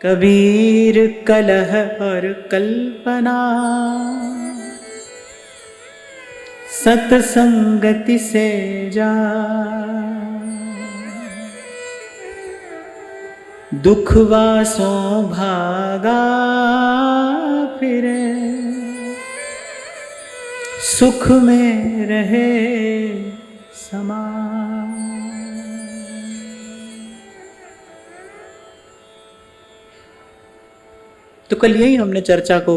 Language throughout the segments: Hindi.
कबीर कलह और कल्पना सतसंगति से जा, दुखवासों भागा फिरे, सुख में रहे समा। तो कल यही हमने चर्चा को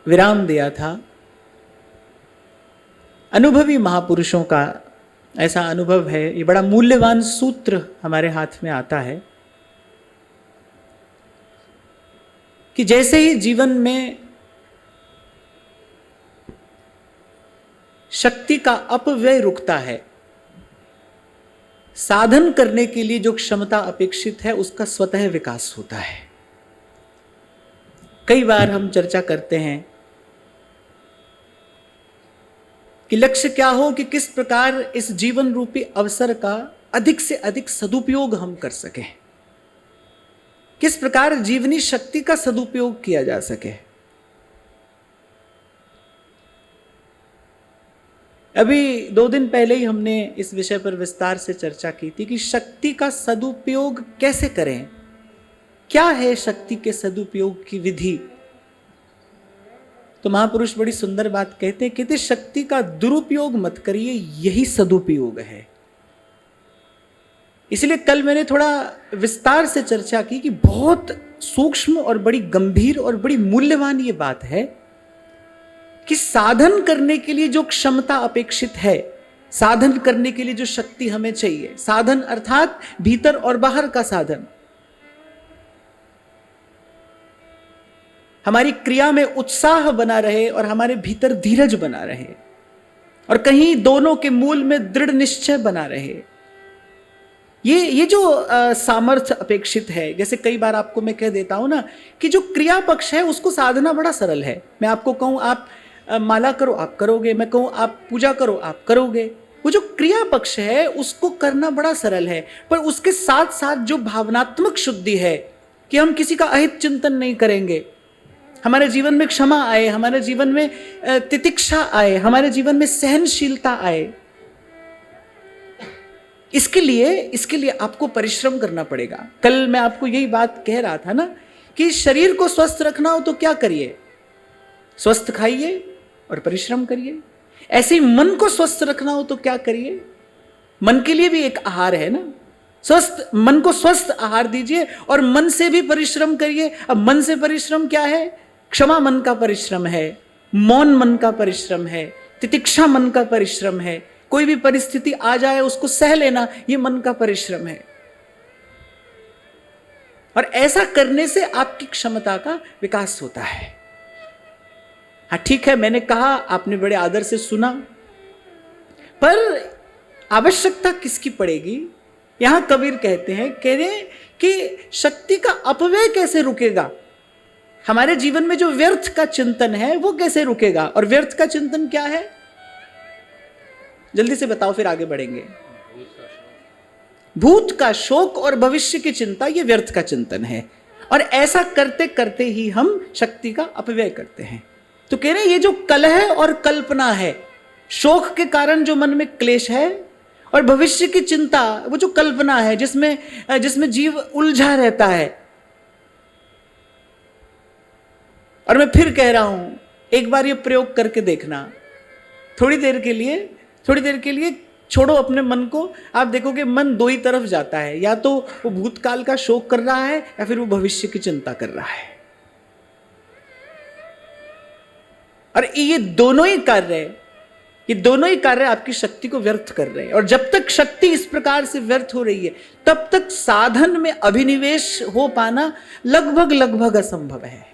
विराम दिया था। अनुभवी महापुरुषों का ऐसा अनुभव है, ये बड़ा मूल्यवान सूत्र हमारे हाथ में आता है कि जैसे ही जीवन में शक्ति का अपव्यय रुकता है, साधन करने के लिए जो क्षमता अपेक्षित है उसका स्वतः विकास होता है। कई बार हम चर्चा करते हैं कि लक्ष्य क्या हो कि किस प्रकार इस जीवन रूपी अवसर का अधिक से अधिक सदुपयोग हम कर सकें, किस प्रकार जीवनी शक्ति का सदुपयोग किया जा सके। अभी 2 दिन पहले ही हमने इस विषय पर विस्तार से चर्चा की थी कि शक्ति का सदुपयोग कैसे करें, क्या है शक्ति के सदुपयोग की विधि। तो महापुरुष बड़ी सुंदर बात कहते हैं, शक्ति का दुरुपयोग मत करिए, यही सदुपयोग है। इसलिए कल मैंने थोड़ा विस्तार से चर्चा की कि बहुत सूक्ष्म और बड़ी गंभीर और बड़ी मूल्यवान ये बात है कि साधन करने के लिए जो क्षमता अपेक्षित है, साधन करने के लिए जो शक्ति हमें चाहिए, साधन अर्थात भीतर और बाहर का साधन, हमारी क्रिया में उत्साह बना रहे और हमारे भीतर धीरज बना रहे, और कहीं दोनों के मूल में दृढ़ निश्चय बना रहे। ये जो सामर्थ्य अपेक्षित है, जैसे कई बार आपको मैं कह देता हूं ना कि जो क्रिया पक्ष है उसको साधना बड़ा सरल है। मैं आपको कहूं आप माला करो, आप करोगे, मैं कहूं आप पूजा करो, आप करोगे। वो जो क्रिया पक्ष है उसको करना बड़ा सरल है, पर उसके साथ साथ जो भावनात्मक शुद्धि है कि हम किसी का अहित चिंतन नहीं करेंगे, हमारे जीवन में क्षमा आए, हमारे जीवन में तितिक्षा आए, हमारे जीवन में सहनशीलता आए, इसके लिए आपको परिश्रम करना पड़ेगा। कल मैं आपको यही बात कह रहा था ना कि शरीर को स्वस्थ रखना हो तो क्या करिए, स्वस्थ खाइए और परिश्रम करिए। ऐसे ही मन को स्वस्थ रखना हो तो क्या करिए, मन के लिए भी एक आहार है ना, स्वस्थ मन को स्वस्थ आहार दीजिए और मन से भी परिश्रम करिए। अब मन से परिश्रम क्या है? क्षमा मन का परिश्रम है, मौन मन का परिश्रम है, तितिक्षा मन का परिश्रम है, कोई भी परिस्थिति आ जाए उसको सह लेना, ये मन का परिश्रम है। और ऐसा करने से आपकी क्षमता का विकास होता है। हाँ ठीक है, मैंने कहा, आपने बड़े आदर से सुना, पर आवश्यकता किसकी पड़ेगी? यहां कबीर कहते हैं, कह रहे हैं कि शक्ति का अपव्यय कैसे रुकेगा, हमारे जीवन में जो व्यर्थ का चिंतन है वो कैसे रुकेगा। और व्यर्थ का चिंतन क्या है, जल्दी से बताओ फिर आगे बढ़ेंगे। भूत का शोक और भविष्य की चिंता, ये व्यर्थ का चिंतन है, और ऐसा करते करते ही हम शक्ति का अपव्यय करते हैं। तो कह रहे हैं ये जो कलह और कल्पना है, शोक के कारण जो मन में क्लेश है, और भविष्य की चिंता, वो जो कल्पना है जिसमें जीव उलझा रहता है। और मैं फिर कह रहा हूं, एक बार ये प्रयोग करके देखना, थोड़ी देर के लिए छोड़ो अपने मन को, आप देखोगे मन 2 ही तरफ जाता है, या तो वो भूतकाल का शोक कर रहा है या फिर वो भविष्य की चिंता कर रहा है। और ये दोनों ही कार्य आपकी शक्ति को व्यर्थ कर रहे हैं। और जब तक शक्ति इस प्रकार से व्यर्थ हो रही है, तब तक साधन में अभिनिवेश हो पाना लगभग असंभव है।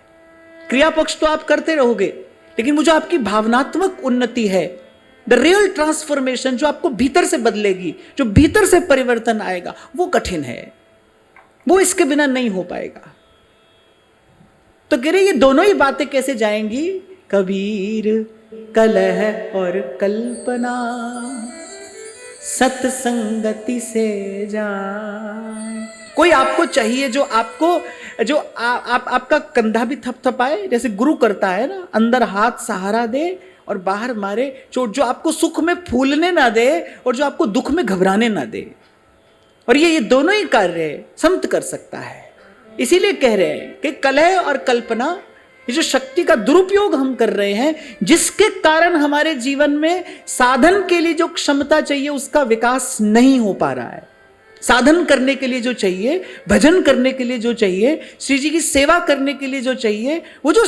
क्रिया पक्ष तो आप करते रहोगे, लेकिन वो जो आपकी भावनात्मक उन्नति है, द रियल ट्रांसफॉर्मेशन, जो आपको भीतर से बदलेगी, जो भीतर से परिवर्तन आएगा, वो कठिन है, वो इसके बिना नहीं हो पाएगा। तो कह रहे ये दोनों ही बातें कैसे जाएंगी? कबीर कलह और कल्पना सत्संगति से जाए। कोई आपको चाहिए जो आपको जो आपका कंधा भी थपथपाए, जैसे गुरु करता है ना, अंदर हाथ सहारा दे और बाहर मारे चोट, जो आपको सुख में फूलने ना दे और जो आपको दुख में घबराने ना दे। और ये दोनों ही कार्य संत कर सकता है। इसीलिए कह रहे हैं कि कलह और कल्पना, ये जो शक्ति का दुरुपयोग हम कर रहे हैं, जिसके कारण हमारे जीवन में साधन के लिए जो क्षमता चाहिए उसका विकास नहीं हो पा रहा है। साधन करने के लिए जो चाहिए, भजन करने के लिए जो चाहिए, श्री जी की सेवा करने के लिए जो चाहिए, वो जो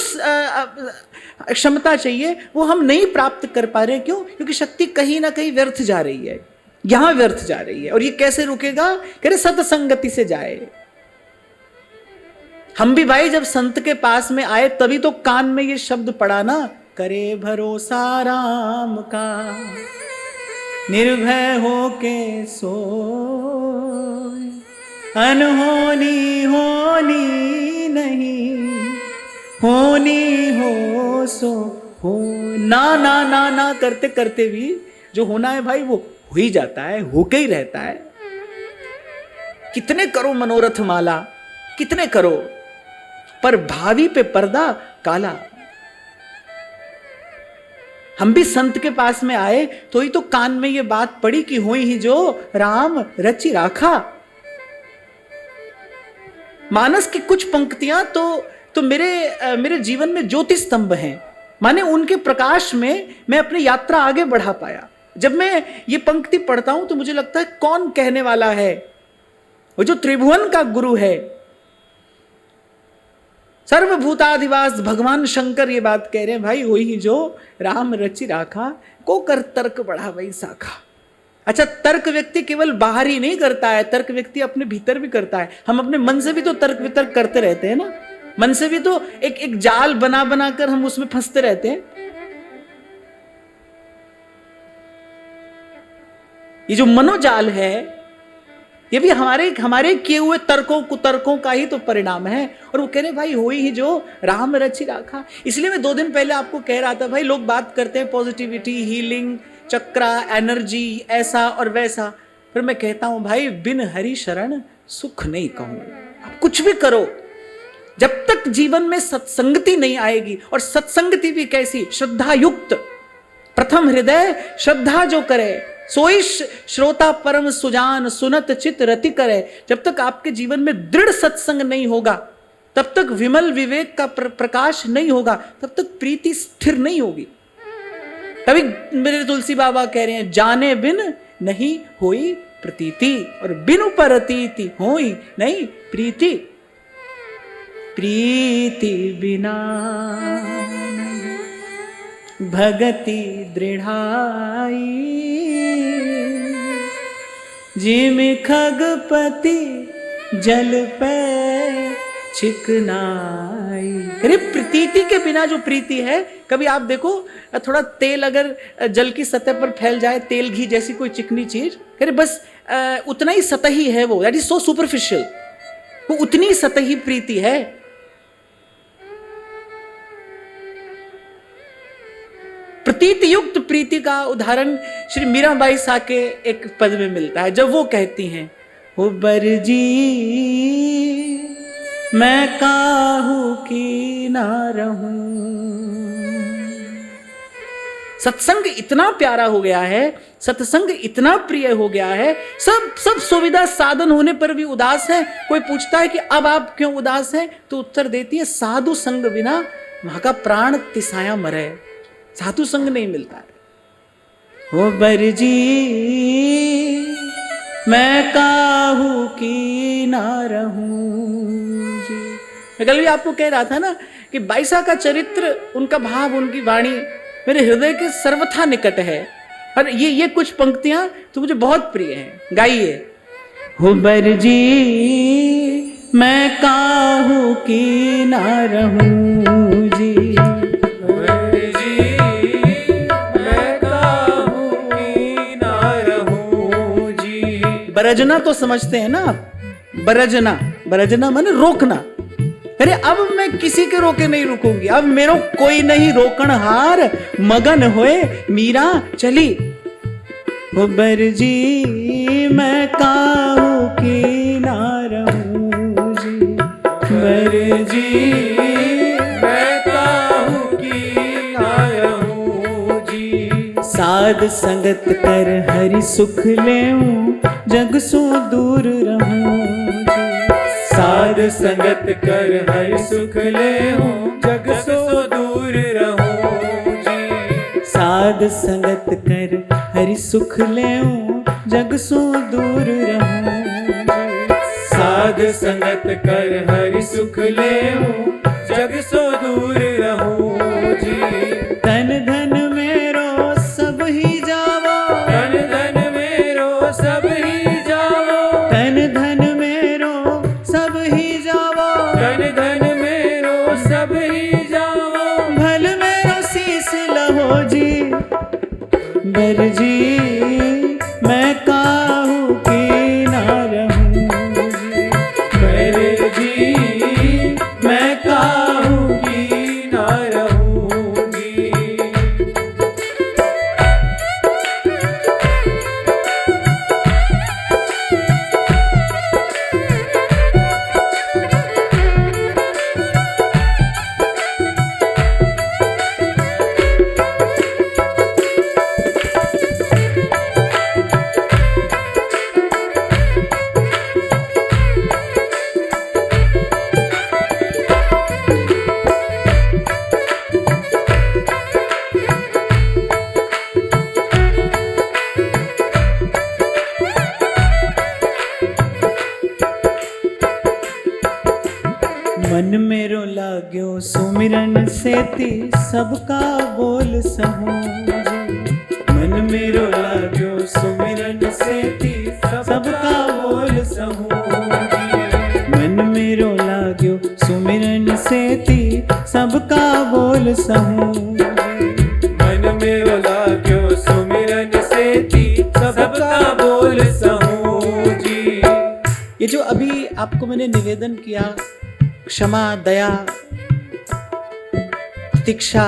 क्षमता चाहिए, वो हम नहीं प्राप्त कर पा रहे हैं। क्यों? क्योंकि शक्ति कहीं ना कहीं व्यर्थ जा रही है, यहां व्यर्थ जा रही है। और ये कैसे रुकेगा? कह रहे सत्संगति से जाए। हम भी भाई जब संत के पास में आए तभी तो कान में ये शब्द पड़ा ना, करे भरोसा राम का, निर्भय होके सोए, अनहोनी होनी नहीं, होनी हो सो हो। ना ना ना ना करते करते भी जो होना है भाई वो हो ही जाता है, होके ही रहता है। कितने करो मनोरथ माला, कितने करो, पर भावी पे पर्दा काला। हम भी संत के पास में आए तो ही तो कान में ये बात पड़ी कि होई ही जो राम रचि राखा। मानस की कुछ पंक्तियां तो मेरे जीवन में ज्योति स्तंभ हैं। माने उनके प्रकाश में मैं अपनी यात्रा आगे बढ़ा पाया। जब मैं ये पंक्ति पढ़ता हूं तो मुझे लगता है कौन कहने वाला है? वो जो त्रिभुवन का गुरु है, सर्वभूताधिवास भगवान शंकर ये बात कह रहे हैं, भाई वही जो राम रचि राखा, को कर तर्क बढ़ा वही शाखा। अच्छा, तर्क व्यक्ति केवल बाहर ही नहीं करता है, तर्क व्यक्ति अपने भीतर भी करता है। हम अपने मन से भी तो तर्क वितर्क करते रहते हैं ना, मन से भी तो एक जाल बना बना कर हम उसमें फंसते रहते हैं। ये जो मनोजाल है ये भी हमारे किए हुए तर्कों कुतर्कों का ही तो परिणाम है। और वो कह रहे भाई होई ही जो राम रचि राखा। इसलिए मैं 2 दिन पहले आपको कह रहा था, भाई लोग बात करते हैं पॉजिटिविटी, हीलिंग, चक्रा, एनर्जी, ऐसा और वैसा, फिर मैं कहता हूं भाई बिन हरि शरण सुख नहीं कहूं। आप कुछ भी करो, जब तक जीवन में सत्संगति नहीं आएगी, और सत्संगति भी कैसी? श्रद्धा युक्त। प्रथम हृदय श्रद्धा जो करे सोई श्रोता परम सुजान, सुनत चित रति करे। जब तक आपके जीवन में दृढ़ सत्संग नहीं होगा, तब तक विमल विवेक का प्रकाश नहीं होगा, तब तक प्रीति स्थिर नहीं होगी। तभी मेरे तुलसी बाबा कह रहे हैं, जाने बिन नहीं होई प्रतीति, और बिनु परतीति होई नहीं प्रीति। प्रीति बिना भगति दृढ़ाई, जिम खगपति जल पे चिकनाई। अरे प्रतीति के बिना जो प्रीति है, कभी आप देखो थोड़ा तेल अगर जल की सतह पर फैल जाए, तेल घी जैसी कोई चिकनी चीज, अरे बस उतना ही सतही है वो, दैट इज सो सुपरफिशियल। वो उतनी सतही प्रीति है। प्रतीति युक्त प्रीति का उदाहरण श्री मीराबाई साके एक पद में मिलता है, जब वो कहती हैं, हो बरजी मैं काहू की ना रहूं। सत्संग इतना प्यारा हो गया है, सत्संग इतना प्रिय हो गया है, सब सुविधा साधन होने पर भी उदास है। कोई पूछता है कि अब आप क्यों उदास हैं, तो उत्तर देती है, साधु संग बिना वहां का प्राण तिसाया मरे। साधु संग नहीं मिलता है। ओ बरजी मैं काहू की ना रहूं जी। मैं कल भी आपको कह रहा था ना कि बाईसा का चरित्र, उनका भाव, उनकी वाणी मेरे हृदय के सर्वथा निकट है। और ये कुछ पंक्तियां तो मुझे बहुत प्रिय हैं, गाइए। हो बरजी मैं काहू की ना रहूं जी, बरजना तो समझते हैं ना आप, बरजना माने रोकना। अरे अब मैं किसी के रोके नहीं रुकूंगी, अब मेरो कोई नहीं रोकन हार, मगन होए मीरा चली। हो बरजी मैं काहू की ना रहूं। जी मैं काहू की ना रहूं जी। साध संगत कर हरि सुख लेऊं जग सो दूर रहूं जी। साध संगत कर हरि सुख लेऊं जग सो दूर रहूं जी। साध संगत कर हरि सुख लेऊं जग सो दूर रहूं जी। साध संगत कर हरि सुख लेऊं जग सो दूर रहूं जी। तन धन मेरो सब ही जावो, तन धन मेरो सब ही जावो, तन धन मेरो सब ही जावो, तन धन मेरो सब ही जावो। भल मेरो शीस लहो जी। बर जी मैं काहू की ना रहूं जी। मेरे जी मैं काहू की ना रहूं जी। मन मेरो लाग्यो सुमिरन सेती सबका बोल सहूं जी। मन मेरो लाग्यो सुमिरन सेती सबका बोल सहूं जी। मन मेरो लाग्यो सुमिरन सेती सबका बोल सहूं जी। मन मेरो लाग्यो सुमिरन सेती सबका बोल सहूं जी। ये जो अभी आपको मैंने निवेदन किया, क्षमा, दया, प्रतीक्षा,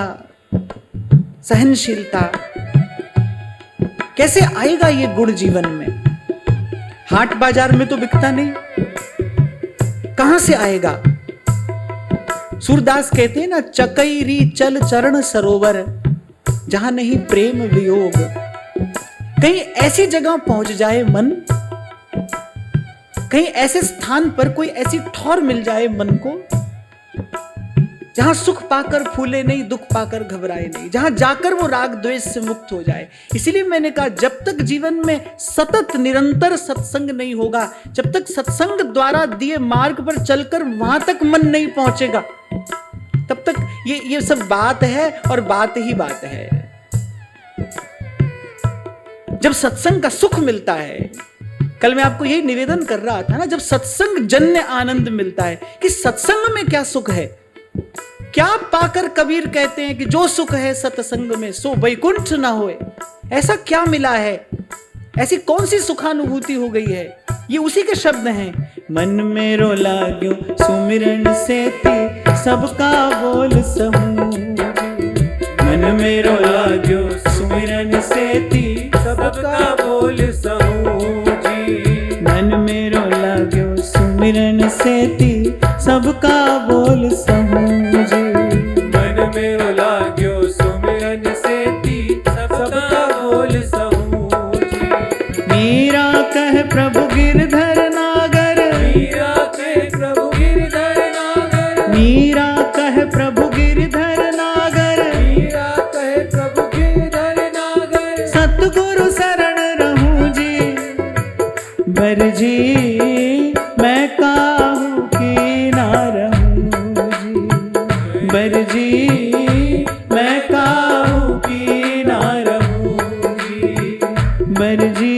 सहनशीलता, कैसे आएगा ये गुण जीवन में? हाट बाजार में तो बिकता नहीं, कहां से आएगा? सूरदास कहते हैं ना, चकई री चल चरण सरोवर जहां नहीं प्रेम वियोग। कहीं ऐसी जगह पहुंच जाए मन, कहीं ऐसे स्थान पर कोई ऐसी ठौर मिल जाए मन को, जहां सुख पाकर फूले नहीं, दुख पाकर घबराए नहीं, जहां जाकर वो राग द्वेष से मुक्त हो जाए। इसीलिए मैंने कहा, जब तक जीवन में सतत निरंतर सत्संग नहीं होगा, जब तक सत्संग द्वारा दिए मार्ग पर चलकर वहां तक मन नहीं पहुंचेगा, तब तक ये सब बात है और बात ही बात है। जब सत्संग का सुख मिलता है, कल मैं आपको यही निवेदन कर रहा था ना, जब सत्संग जन्य आनंद मिलता है, कि सत्संग में क्या सुख है, क्या पाकर कबीर कहते हैं कि जो सुख है सत्संग में सो वैकुंठ ना होए। ऐसा क्या मिला है, ऐसी कौन सी सुखानुभूति हो गई है? ये उसी के शब्द हैं। मन मेरो लाग्यो सुमिरन सेती सबका बोल सहूं। मन मेरो लाग्यो सुमिरन सेती सबका बोल सहूं जी। मन मेरो लाग्यो सुमिरन सेती सबका बोल सहूं जी। मन मेरो लाग्यो सुमिरन सेती सबका बोल सहूं जी। मीरा कह प्रभु गिरधर नागर, मीरा कह प्रभु गिरधर नागर, मीरा कह प्रभु गिरधर नागर, मीरा कह प्रभु गिरधर नागर। सतगुरु शरण रहूं जी। बर जी मैं काहू की ना रहूं जी। बर जी मैं काहू की ना रहूं जी। बर जी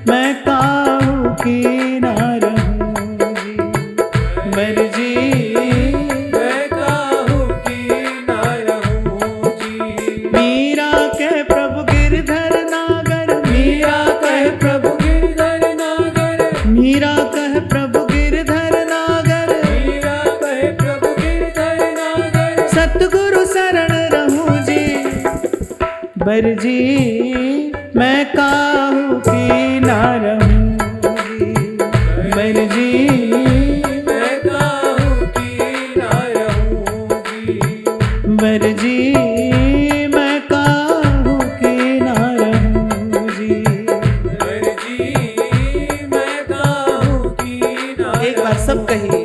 मैं काहू की ना रहूं जी। बर जी मैं काहू की ना रहूं जी। मीरा कह प्रभु गिरधर नागर, मीरा कह प्रभु गिरधर नागर, मीरा कह प्रभु गिरधर नागर, मीरा कह प्रभु गिरधर नागर। सतगुरु शरण रहूं जी। बर जी मैं काहू की ना रहूं जी। बर जी मैं काहू सब कहिए।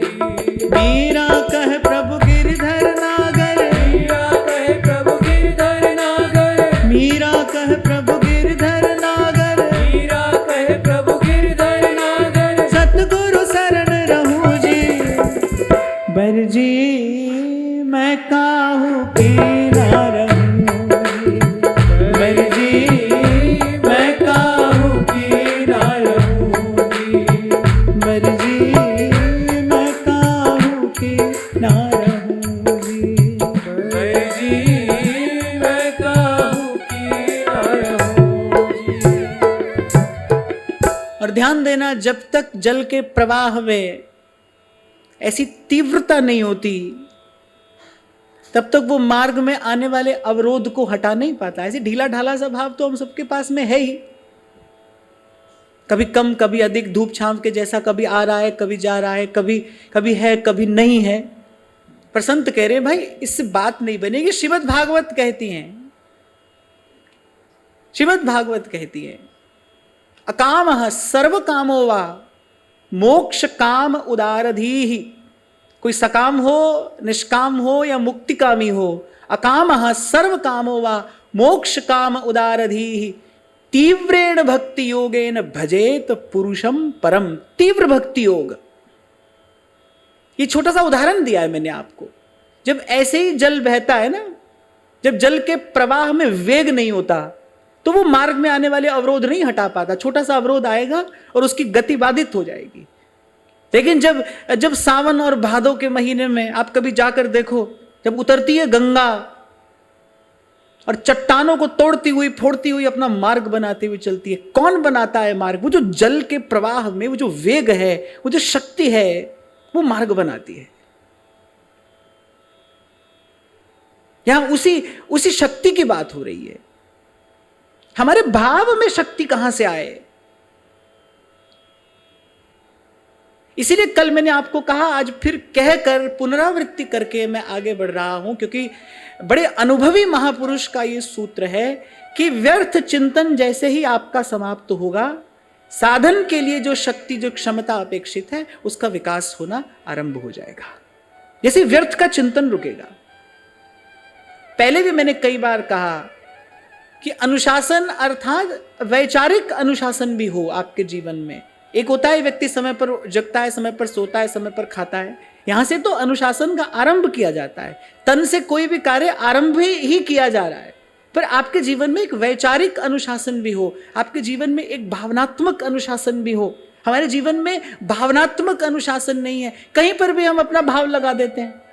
मीरा कह प्रभु गिरधर नागर, मीरा कहे प्रभु गिरधर नागर, मीरा कह प्रभु गिरधर नागर, मीरा कहे प्रभु गिरधर नागर। सतगुरु शरण रहूं जी, बर जी मैं काहू की ना रहूं, बर जी मैं काहू की ना रहूंगी, बर जी मैं काहू की ना रहूंगी। बर जी मैं काहू की ना रहूंगी। और ध्यान देना, जब तक जल के प्रवाह में ऐसी तीव्रता नहीं होती तब तक वो मार्ग में आने वाले अवरोध को हटा नहीं पाता। ऐसे ढीला ढाला सा भाव तो हम सबके पास में है ही, कभी कम कभी अधिक, धूप छांव के जैसा, कभी आ रहा है कभी जा रहा है, कभी है कभी नहीं है। पर संत कह रहे हैं भाई इससे बात नहीं बनेगी। श्रीमद् भागवत कहती हैं, श्रीमद् भागवत कहती है, अकामः सर्व कामो वा मोक्ष काम उदारधीहि। कोई सकाम हो, निष्काम हो या मुक्तिकामी हो, अकामः सर्व कामो वा मोक्ष काम उदारधीहि तीव्रेण भक्ति योगेन भजेत पुरुषम परम। तीव्र भक्ति योग, ये छोटा सा उदाहरण दिया है मैंने आपको। जब ऐसे ही जल बहता है ना, जब जल के प्रवाह में वेग नहीं होता तो वो मार्ग में आने वाले अवरोध नहीं हटा पाता। छोटा सा अवरोध आएगा और उसकी गति बाधित हो जाएगी। लेकिन जब सावन और भादों के महीने में आप कभी जाकर देखो, जब उतरती है गंगा और चट्टानों को तोड़ती हुई फोड़ती हुई अपना मार्ग बनाती हुई चलती है, कौन बनाता है मार्ग? वो जो जल के प्रवाह में वो जो वेग है, वो जो शक्ति है, वो मार्ग बनाती है। यहां उसी शक्ति की बात हो रही है। हमारे भाव में शक्ति कहां से आए? इसीलिए कल मैंने आपको कहा, आज फिर कहकर पुनरावृत्ति करके मैं आगे बढ़ रहा हूं, क्योंकि बड़े अनुभवी महापुरुष का यह सूत्र है कि व्यर्थ चिंतन जैसे ही आपका समाप्त होगा, साधन के लिए जो शक्ति, जो क्षमता अपेक्षित है, उसका विकास होना आरंभ हो जाएगा। जैसे व्यर्थ का चिंतन रुकेगा। पहले भी मैंने कई बार कहा कि अनुशासन अर्थात वैचारिक अनुशासन भी हो आपके जीवन में। एक होता है व्यक्ति समय पर जगता है, समय पर सोता है, समय पर खाता है, यहां से तो अनुशासन का आरंभ किया जाता है। तन से कोई भी कार्य आरंभ ही किया जा रहा है। पर आपके जीवन में एक वैचारिक अनुशासन भी हो, आपके जीवन में एक भावनात्मक अनुशासन भी हो। हमारे जीवन में भावनात्मक अनुशासन नहीं है, कहीं पर भी हम अपना भाव लगा देते हैं।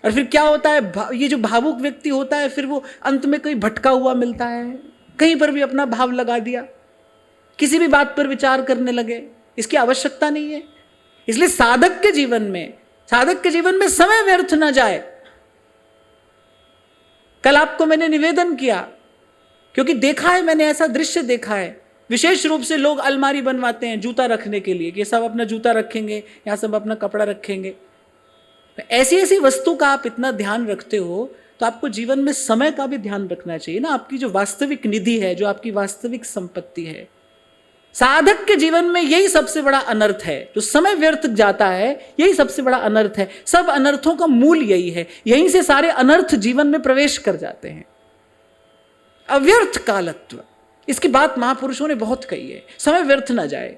और फिर क्या होता है, ये जो भावुक व्यक्ति होता है, फिर वो अंत में कहीं भटका हुआ मिलता है, कहीं पर भी अपना भाव लगा दिया, किसी भी बात पर विचार करने लगे। इसकी आवश्यकता नहीं है। इसलिए साधक के जीवन में समय व्यर्थ ना जाए। कल आपको मैंने निवेदन किया, क्योंकि देखा है मैंने, ऐसा दृश्य देखा है। विशेष रूप से लोग अलमारी बनवाते हैं जूता रखने के लिए, कि सब अपना जूता रखेंगे, यहां सब अपना कपड़ा रखेंगे। ऐसी वस्तु का आप इतना ध्यान रखते हो, तो आपको जीवन में समय का भी ध्यान रखना चाहिए ना। आपकी जो वास्तविक निधि है, जो आपकी वास्तविक संपत्ति है, साधक के जीवन में यही सबसे बड़ा अनर्थ है। जो समय व्यर्थ जाता है, यही सबसे बड़ा अनर्थ है। सब अनर्थों का मूल यही है। यहीं से सारे अनर्थ जीवन में प्रवेश कर जाते हैं। अव्यर्थ कालत्व, इसकी बात महापुरुषों ने बहुत कही है। समय व्यर्थ ना जाए।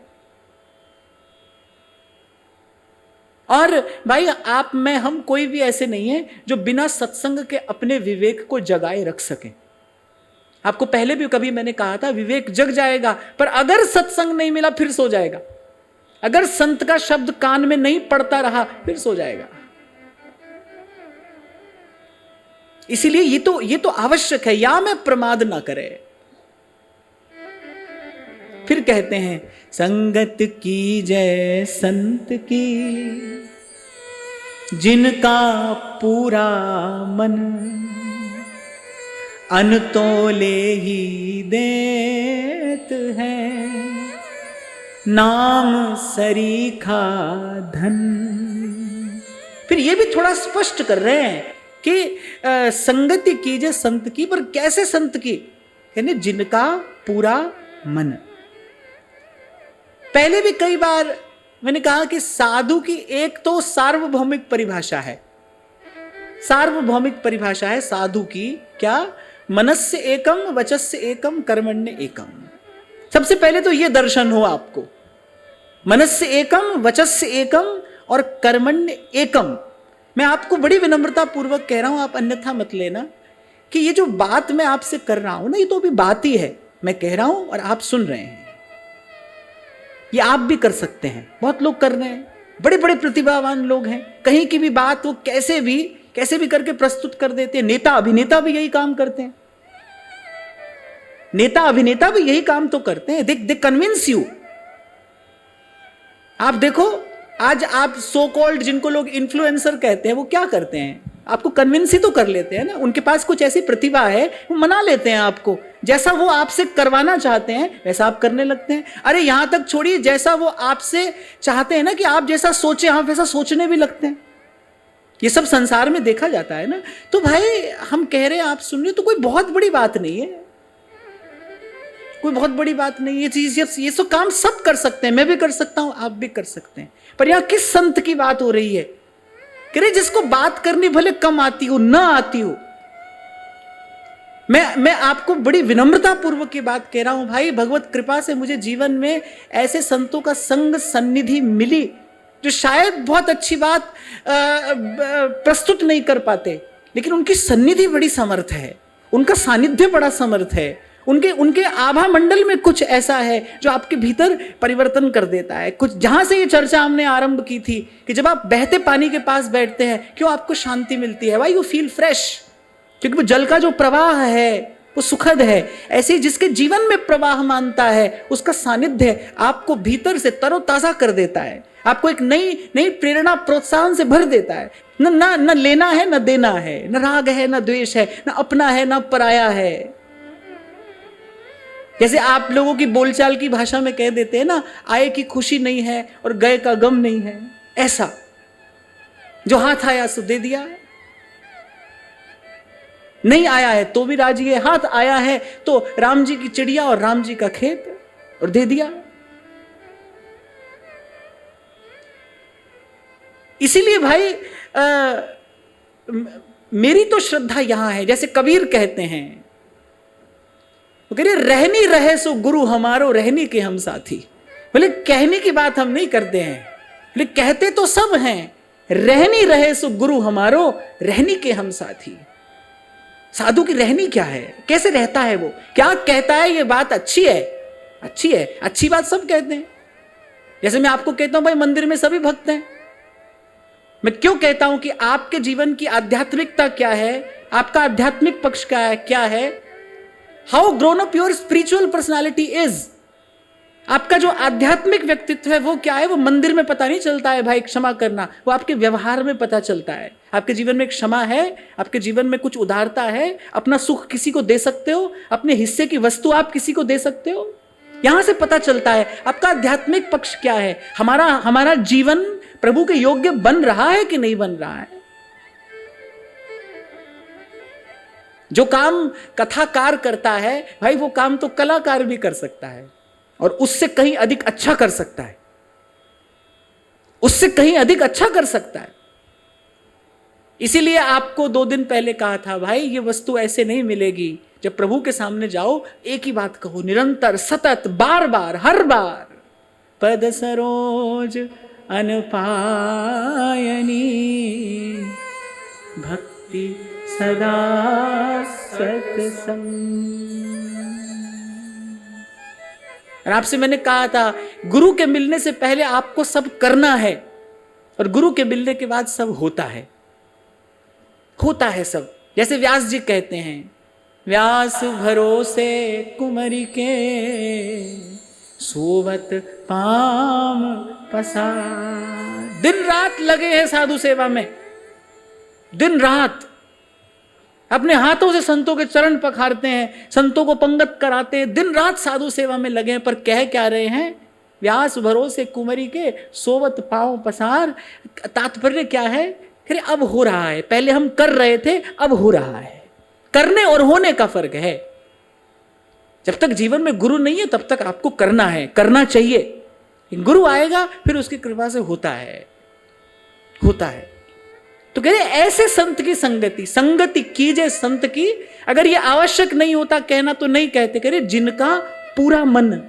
और भाई आप में हम कोई भी ऐसे नहीं है जो बिना सत्संग के अपने विवेक को जगाए रख सके। आपको पहले भी कभी मैंने कहा था, विवेक जग जाएगा, पर अगर सत्संग नहीं मिला फिर सो जाएगा। अगर संत का शब्द कान में नहीं पड़ता रहा फिर सो जाएगा। इसीलिए ये तो आवश्यक है, या में प्रमाद ना करे। फिर कहते हैं, संगत की जय संत की, जिनका पूरा मन, अनतोले ही देत है, नाम सरीखा धन। फिर ये भी थोड़ा स्पष्ट कर रहे हैं कि संगति कीजिए संत की, पर कैसे संत की? यानी जिनका पूरा मन। पहले भी कई बार मैंने कहा कि साधु की एक तो सार्वभौमिक परिभाषा है, सार्वभौमिक परिभाषा है साधु की, क्या? मनस्य एकम, वचस्य एकम, कर्मण्य एकम। सबसे पहले तो यह दर्शन हो आपको, मनस्य एकम, वचस्य एकम और कर्मण्य एकम। मैं आपको बड़ी विनम्रता पूर्वक कह रहा हूं, आप अन्यथा मत लेना, कि ये जो बात मैं आपसे कर रहा हूं ना, ये तो अभी बात ही है, मैं कह रहा हूं और आप सुन रहे हैं। ये आप भी कर सकते हैं, बहुत लोग कर रहे हैं, बड़े बड़े प्रतिभावान लोग हैं, कहीं की भी बात वो कैसे भी करके प्रस्तुत कर देते हैं। नेता अभिनेता भी यही काम करते हैं, नेता अभिनेता भी यही काम तो करते हैं। They convince you. आप देखो, आज आप सो कॉल्ड जिनको लोग इन्फ्लुएंसर कहते हैं, वो क्या करते हैं? आपको कन्विंस ही तो कर लेते हैं ना, उनके पास कुछ ऐसी प्रतिभा है, वो मना लेते हैं आपको, जैसा वो आपसे करवाना चाहते हैं वैसा आप करने लगते हैं। अरे यहां तक छोड़िए, जैसा वो आपसे चाहते हैं ना कि आप जैसा सोचे, आप वैसा सोचने भी लगते हैं। ये सब संसार में देखा जाता है ना। तो भाई हम कह रहे हैं, आप सुन रहे, तो कोई बहुत बड़ी बात नहीं है, कोई बहुत बड़ी बात नहीं। ये चीज, ये सब काम सब कर सकते हैं, मैं भी कर सकता हूं, आप भी कर सकते हैं। पर यहां किस संत की बात हो रही है? कह रहे जिसको बात करनी भले कम आती हो, ना आती हो। मैं आपको बड़ी विनम्रता पूर्वक की बात कह रहा हूं भाई, भगवत कृपा से मुझे जीवन में ऐसे संतों का संग सन्निधि मिली जो शायद बहुत अच्छी बात प्रस्तुत नहीं कर पाते, लेकिन उनकी सन्निधि बड़ी समर्थ है, उनका सानिध्य बड़ा समर्थ है, उनके आभा मंडल में कुछ ऐसा है जो आपके भीतर परिवर्तन कर देता है। कुछ जहां से ये चर्चा हमने आरंभ की थी कि जब आप बहते पानी के पास बैठते हैं, क्यों आपको शांति मिलती है? वाई यू फील फ्रेश, क्योंकि वो जल का जो प्रवाह है वो सुखद है। ऐसे जिसके जीवन में प्रवाह मानता है, उसका सानिध्य आपको भीतर से तरोताजा कर देता है, आपको एक नई प्रेरणा प्रोत्साहन से भर देता है। न लेना है, न देना है, न राग है, न द्वेष है, न अपना है, न पराया है। जैसे आप लोगों की बोलचाल की भाषा में कह देते हैं ना, आए की खुशी नहीं है और गए का गम नहीं है। ऐसा जो हाथ आया सो दे दिया, नहीं आया है तो भी राजी है, हाथ आया है तो राम जी की चिड़िया और राम जी का खेत, और दे दिया। इसीलिए भाई मेरी तो श्रद्धा यहां है, जैसे कबीर कहते हैं, वो कह रहे रहनी रहे सो गुरु हमारो, रहनी के हम साथी। बोले कहने की बात हम नहीं करते हैं, बोले कहते तो सब हैं, रहनी रहे सो गुरु हमारो, रहनी के हम साथी। साधु की रहनी क्या है, कैसे रहता है वो, क्या कहता है, ये बात अच्छी है, अच्छी है, अच्छी बात सब कहते हैं। जैसे मैं आपको कहता हूं भाई मंदिर में सभी भक्त हैं, मैं क्यों कहता हूं कि आपके जीवन की आध्यात्मिकता क्या है, आपका आध्यात्मिक पक्ष क्या है, how grown up your spiritual personality is. आपका जो आध्यात्मिक व्यक्तित्व है वो क्या है, वो मंदिर में पता नहीं चलता है भाई, क्षमा करना, वो आपके व्यवहार में पता चलता है। आपके जीवन में एक क्षमा है, आपके जीवन में कुछ उदारता है, अपना सुख किसी को दे सकते हो, अपने हिस्से की वस्तु आप किसी को दे सकते हो, यहां से पता चलता है आपका आध्यात्मिक पक्ष क्या है। हमारा जीवन प्रभु के योग्य बन रहा है कि नहीं बन रहा है। जो काम कथाकार करता है भाई, वो काम तो कलाकार भी कर सकता है, और उससे कहीं अधिक अच्छा कर सकता है, उससे कहीं अधिक अच्छा कर सकता है। इसीलिए आपको 2 दिन पहले कहा था भाई, ये वस्तु ऐसे नहीं मिलेगी। जब प्रभु के सामने जाओ, एक ही बात कहो, निरंतर, सतत, बार बार, हर बार, पद सरोज अनपायनी भक्ति सदा सत्संग। और आपसे मैंने कहा था, गुरु के मिलने से पहले आपको सब करना है, और गुरु के मिलने के बाद सब होता है, होता है सब। जैसे व्यास जी कहते हैं, व्यास भरोसे कुमरी के, सोवत पाम पसार। दिन रात लगे हैं साधु सेवा में, दिन रात अपने हाथों से संतों के चरण पखारते हैं, संतों को पंगत कराते हैं, दिन रात साधु सेवा में लगे हैं। पर कह क्या रहे हैं, व्यास भरोसे कुमरी के, सोवत पांव पसार। तात्पर्य क्या है, फिर अब हो रहा है, पहले हम कर रहे थे, अब हो रहा है। करने और होने का फर्क है। जब तक जीवन में गुरु नहीं है तब तक आपको करना है, करना चाहिए, गुरु आएगा फिर उसकी कृपा से होता है। तो कह रहे ऐसे संत की संगति कीजिए संत की। अगर ये आवश्यक नहीं होता कहना तो नहीं कहते। कह रहे जिनका पूरा मन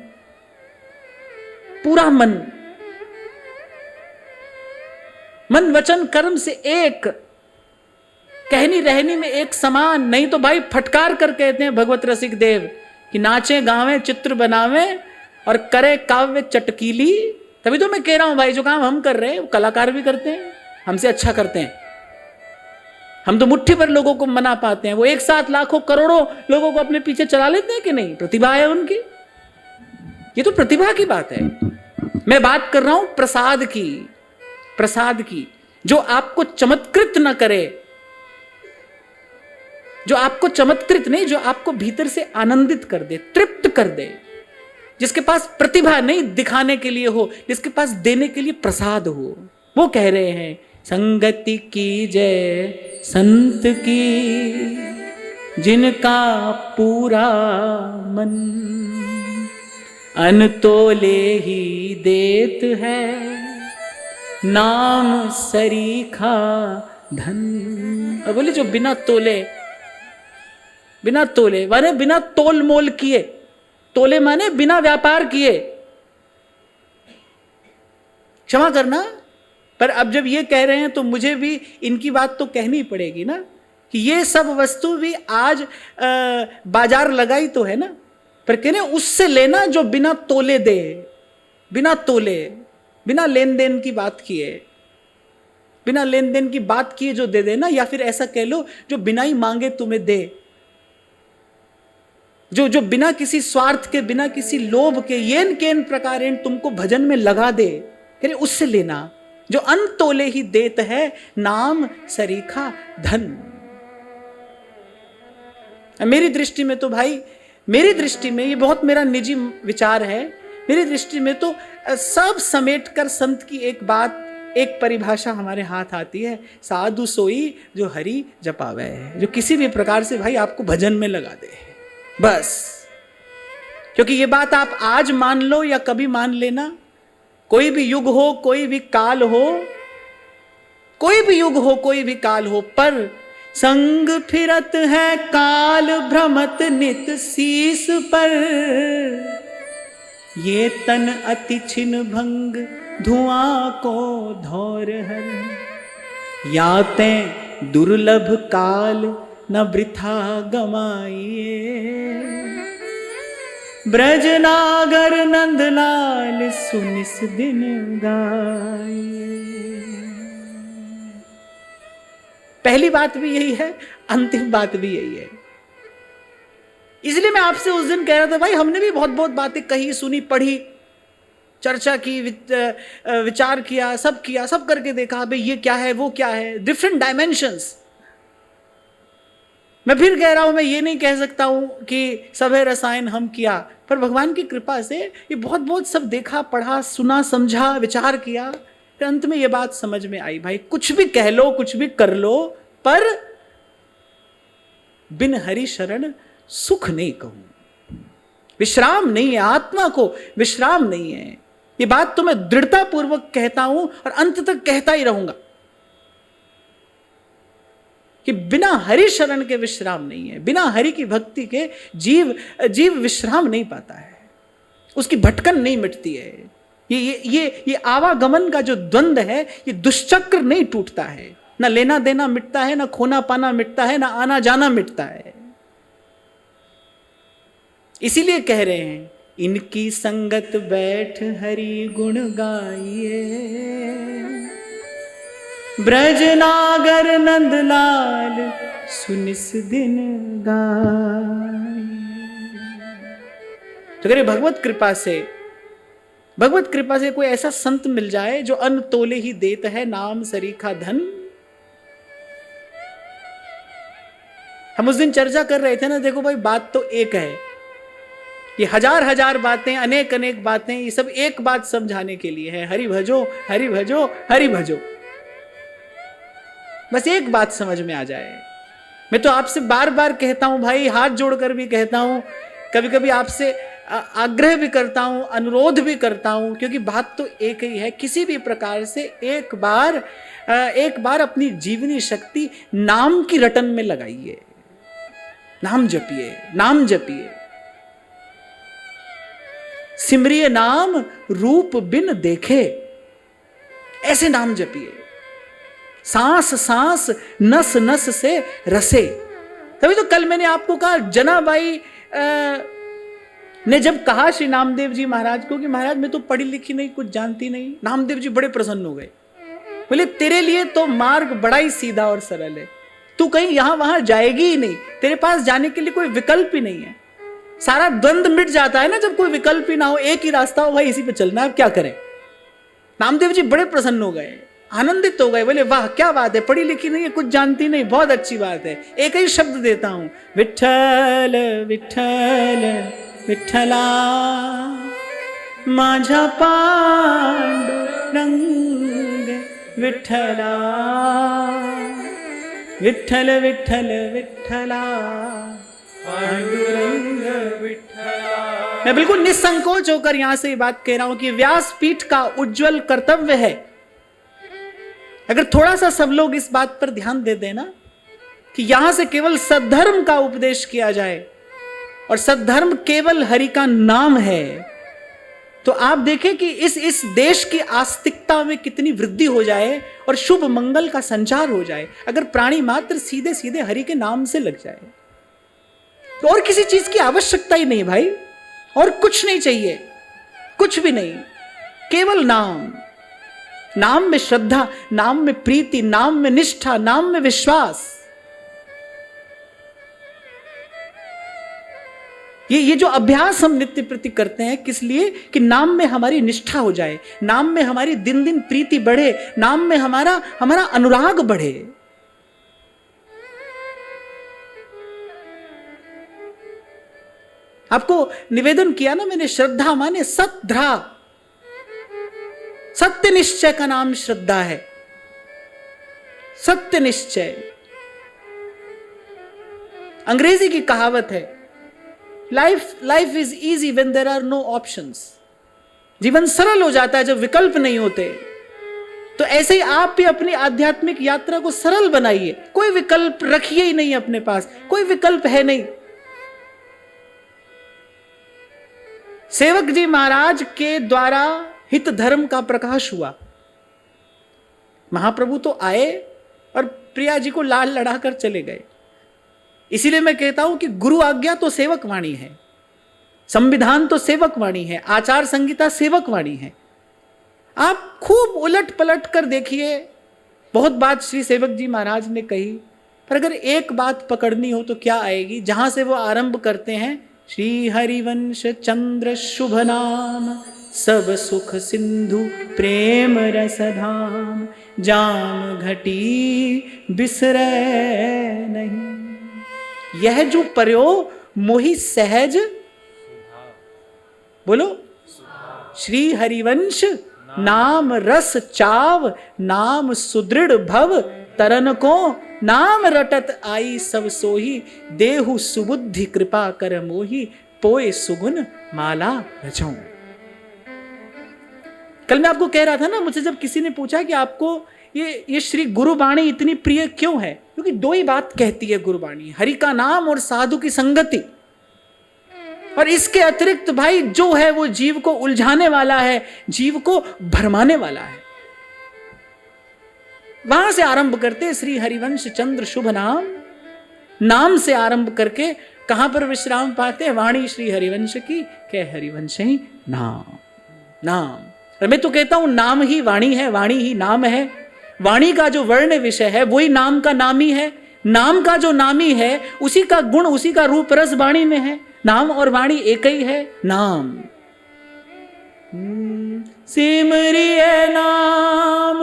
मन वचन कर्म से एक, कहनी रहनी में एक समान। नहीं तो भाई फटकार कर कहते हैं भगवत रसिक देव कि नाचे गावे चित्र बनावे और करे काव्य चटकीली। तभी तो मैं कह रहा हूं भाई जो काम हम कर रहे हैं वो कलाकार भी करते हैं, हमसे अच्छा करते हैं। हम तो मुट्ठी भर लोगों को मना पाते हैं, वो एक साथ लाखों करोड़ों लोगों को अपने पीछे चला लेते हैं कि नहीं। प्रतिभा है उनकी, ये तो प्रतिभा की बात है। मैं बात कर रहा हूं प्रसाद की, जो आपको चमत्कृत न करे, जो आपको चमत्कृत नहीं, जो आपको भीतर से आनंदित कर दे, तृप्त कर दे, जिसके पास प्रतिभा नहीं दिखाने के लिए हो, जिसके पास देने के लिए प्रसाद हो। वो कह रहे हैं संगति की जय संत की जिनका पूरा मन, अनतोले ही देत है नाम सरीखा धन। अब बोले जो बिना तोले माने बिना तोल मोल किए, तोले माने बिना व्यापार किए, क्षमा करना। पर अब जब ये कह रहे हैं तो मुझे भी इनकी बात तो कहनी पड़ेगी ना कि ये सब वस्तु भी आज बाजार लगाई तो है ना, पर कहने उससे लेना जो बिना तोले दे, बिना लेन देन की बात किए, जो दे देना, या फिर ऐसा कह लो जो बिना ही मांगे तुम्हें दे, जो बिना किसी स्वार्थ के, बिना किसी लोभ के, येन केन प्रकारेण तुमको भजन में लगा दे, कह रहे उससे लेना जो अनतोले ही देत है नाम सरीखा धन। मेरी दृष्टि में तो भाई, मेरी दृष्टि में ये बहुत मेरा निजी विचार है, मेरी दृष्टि में तो सब समेट कर संत की एक बात, एक परिभाषा हमारे हाथ आती है, साधु सोई जो हरि जपावे, जो किसी भी प्रकार से भाई आपको भजन में लगा दे बस। क्योंकि ये बात आप आज मान लो या कभी मान लेना, कोई भी युग हो, कोई भी काल हो, पर संग फिरत है काल भ्रमत नित शीस पर, ये तन अति छिन भंग धुआं को धौर हर, याते दुर्लभ काल न वृथा गमाइए, ब्रजनागर नंदलाल सुनिस दिन गाइए। पहली बात भी यही है, अंतिम बात भी यही है। इसलिए मैं आपसे उस दिन कह रहा था भाई हमने भी बहुत बहुत बातें कही, सुनी, पढ़ी, चर्चा की, विचार किया, सब करके देखा भाई ये क्या है, वो क्या है, डिफरेंट डायमेंशंस। मैं फिर कह रहा हूं, मैं ये नहीं कह सकता हूं कि सब है रसायन हम किया, पर भगवान की कृपा से ये बहुत बहुत सब देखा, पढ़ा, सुना, समझा, विचार किया, फिर अंत में ये बात समझ में आई भाई कुछ भी कह लो, कुछ भी कर लो, पर बिन हरि शरण सुख नहीं कहूं, विश्राम नहीं है, आत्मा को विश्राम नहीं है। ये बात तो मैं दृढ़ता पूर्वक कहता हूं और अंत तक कहता ही रहूंगा कि बिना हरि शरण के विश्राम नहीं है, बिना हरि की भक्ति के जीव विश्राम नहीं पाता है, उसकी भटकन नहीं मिटती है, ये आवागमन का जो द्वंद्व है, ये दुष्चक्र नहीं टूटता है, ना लेना देना मिटता है, ना खोना पाना मिटता है, ना आना जाना मिटता है। इसीलिए कह रहे हैं इनकी संगत बैठ हरि गुण गाइए, ब्रजनागर नंदलाल सुनिस दिन गाइए। तो कह रहे भगवत कृपा से कोई ऐसा संत मिल जाए जो अन्न तोले ही देत है नाम सरीखा धन। हम उस दिन चर्चा कर रहे थे ना, देखो भाई बात तो एक है, ये हजार बातें, अनेक बातें, ये सब एक बात समझाने के लिए है, हरि भजो हरि भजो हरि भजो। बस एक बात समझ में आ जाए। मैं तो आपसे बार बार कहता हूं भाई, हाथ जोड़कर भी कहता हूं, कभी कभी आपसे आग्रह भी करता हूं, अनुरोध भी करता हूं, क्योंकि बात तो एक ही है। किसी भी प्रकार से एक बार अपनी जीवनी शक्ति नाम की रटन में लगाइए। नाम जपिए, नाम जपिए। सिमरिए नाम रूप बिन देखे, ऐसे नाम जपिए। सांस सांस नस नस से रसे। तभी तो कल मैंने आपको कहा, जनाबाई ने जब कहा श्री नामदेव जी महाराज को कि महाराज मैं तो पढ़ी लिखी नहीं, कुछ जानती नहीं, नामदेव जी बड़े प्रसन्न हो गए। बोले तेरे लिए तो मार्ग बड़ा ही सीधा और सरल है, तू कहीं यहां वहां जाएगी ही नहीं, तेरे पास जाने के लिए कोई विकल्प ही नहीं है। सारा द्वंद्व मिट जाता है ना जब कोई विकल्प ही ना हो, एक ही रास्ता हो, भाई इसी पे चलना है, अब क्या करें। नामदेव जी बड़े प्रसन्न हो गए, आनंदित हो गए। बोले वाह क्या बात है, पढ़ी लिखी नहीं है, कुछ जानती नहीं, बहुत अच्छी बात है। एक ही शब्द देता हूं, विठ्ठल विठ्ठल विठ्ठला माझा पांडुरंग विठ्ठला, विठ्ठल विठ्ठल विठ्ठला पांडुरंग विठ्ठला। मैं बिल्कुल निसंकोच होकर यहां से ये बात कह रहा हूं कि व्यासपीठ का उज्जवल कर्तव्य है, अगर थोड़ा सा सब लोग इस बात पर ध्यान दे देना कि यहां से केवल सद्धर्म का उपदेश किया जाए, और सद्धर्म केवल हरि का नाम है, तो आप देखें कि इस देश की आस्तिकता में कितनी वृद्धि हो जाए और शुभ मंगल का संचार हो जाए, अगर प्राणी मात्र सीधे सीधे हरि के नाम से लग जाए। तो और किसी चीज की आवश्यकता ही नहीं भाई, और कुछ नहीं चाहिए, कुछ भी नहीं, केवल नाम। नाम में श्रद्धा, नाम में प्रीति, नाम में निष्ठा, नाम में विश्वास। ये जो अभ्यास हम नित्य प्रति करते हैं, किस लिए? कि नाम में हमारी निष्ठा हो जाए, नाम में हमारी दिन दिन प्रीति बढ़े, नाम में हमारा अनुराग बढ़े। आपको निवेदन किया ना मैंने, श्रद्धा माने सद्ध्रा, सत्य निश्चय का नाम श्रद्धा है। सत्य निश्चय, अंग्रेजी की कहावत है, life is easy when there are no options. जीवन सरल हो जाता है जब विकल्प नहीं होते। तो ऐसे ही आप भी अपनी आध्यात्मिक यात्रा को सरल बनाइए, कोई विकल्प रखिए ही नहीं अपने पास, कोई विकल्प है नहीं। सेवक जी महाराज के द्वारा हित धर्म का प्रकाश हुआ। महाप्रभु तो आए और प्रिया जी को लाल लड़ाकर चले गए। इसीलिए मैं कहता हूं कि गुरु आज्ञा तो सेवक वाणी है, संविधान तो सेवक वाणी है, आचार संहिता सेवक वाणी है। आप खूब उलट पलट कर देखिए, बहुत बात श्री सेवक जी महाराज ने कही, पर अगर एक बात पकड़नी हो तो क्या आएगी? जहां से वो आरंभ करते हैं, श्री हरिवंश चंद्र शुभ नाम, सब सुख सिंधु प्रेम रसधाम, जाम घटी बिसरे नहीं। यह जो पर्यो मोहि सहज, बोलो, श्री हरिवंश नाम रस चाव, नाम सुदृढ़ भव तरन को, नाम रटत आई सब सोही, देहु सुबुद्धि कृपा कर मोही, पोए सुगुन माला रचऊं। कल मैं आपको कह रहा था ना, मुझसे जब किसी ने पूछा कि आपको ये श्री गुरुवाणी इतनी प्रिय क्यों है, क्योंकि दो ही बात कहती है गुरुवाणी, हरि का नाम और साधु की संगति। और इसके अतिरिक्त भाई जो है वो जीव को उलझाने वाला है, जीव को भरमाने वाला है। वहां से आरंभ करते हैं श्री हरिवंश चंद्र शुभ नाम, नाम से आरंभ करके कहां पर विश्राम पाते हैं? वाणी श्री हरिवंश की, कह हरिवंश ही नाम। नाम, और मैं तो कहता हूं नाम ही वाणी है, वाणी ही नाम है। वाणी का जो वर्ण विषय है वही नाम का नामी है, नाम का जो नामी है उसी का गुण, उसी का रूप रस वाणी में है। नाम और वाणी एक ही है, नाम। सिमरिए नाम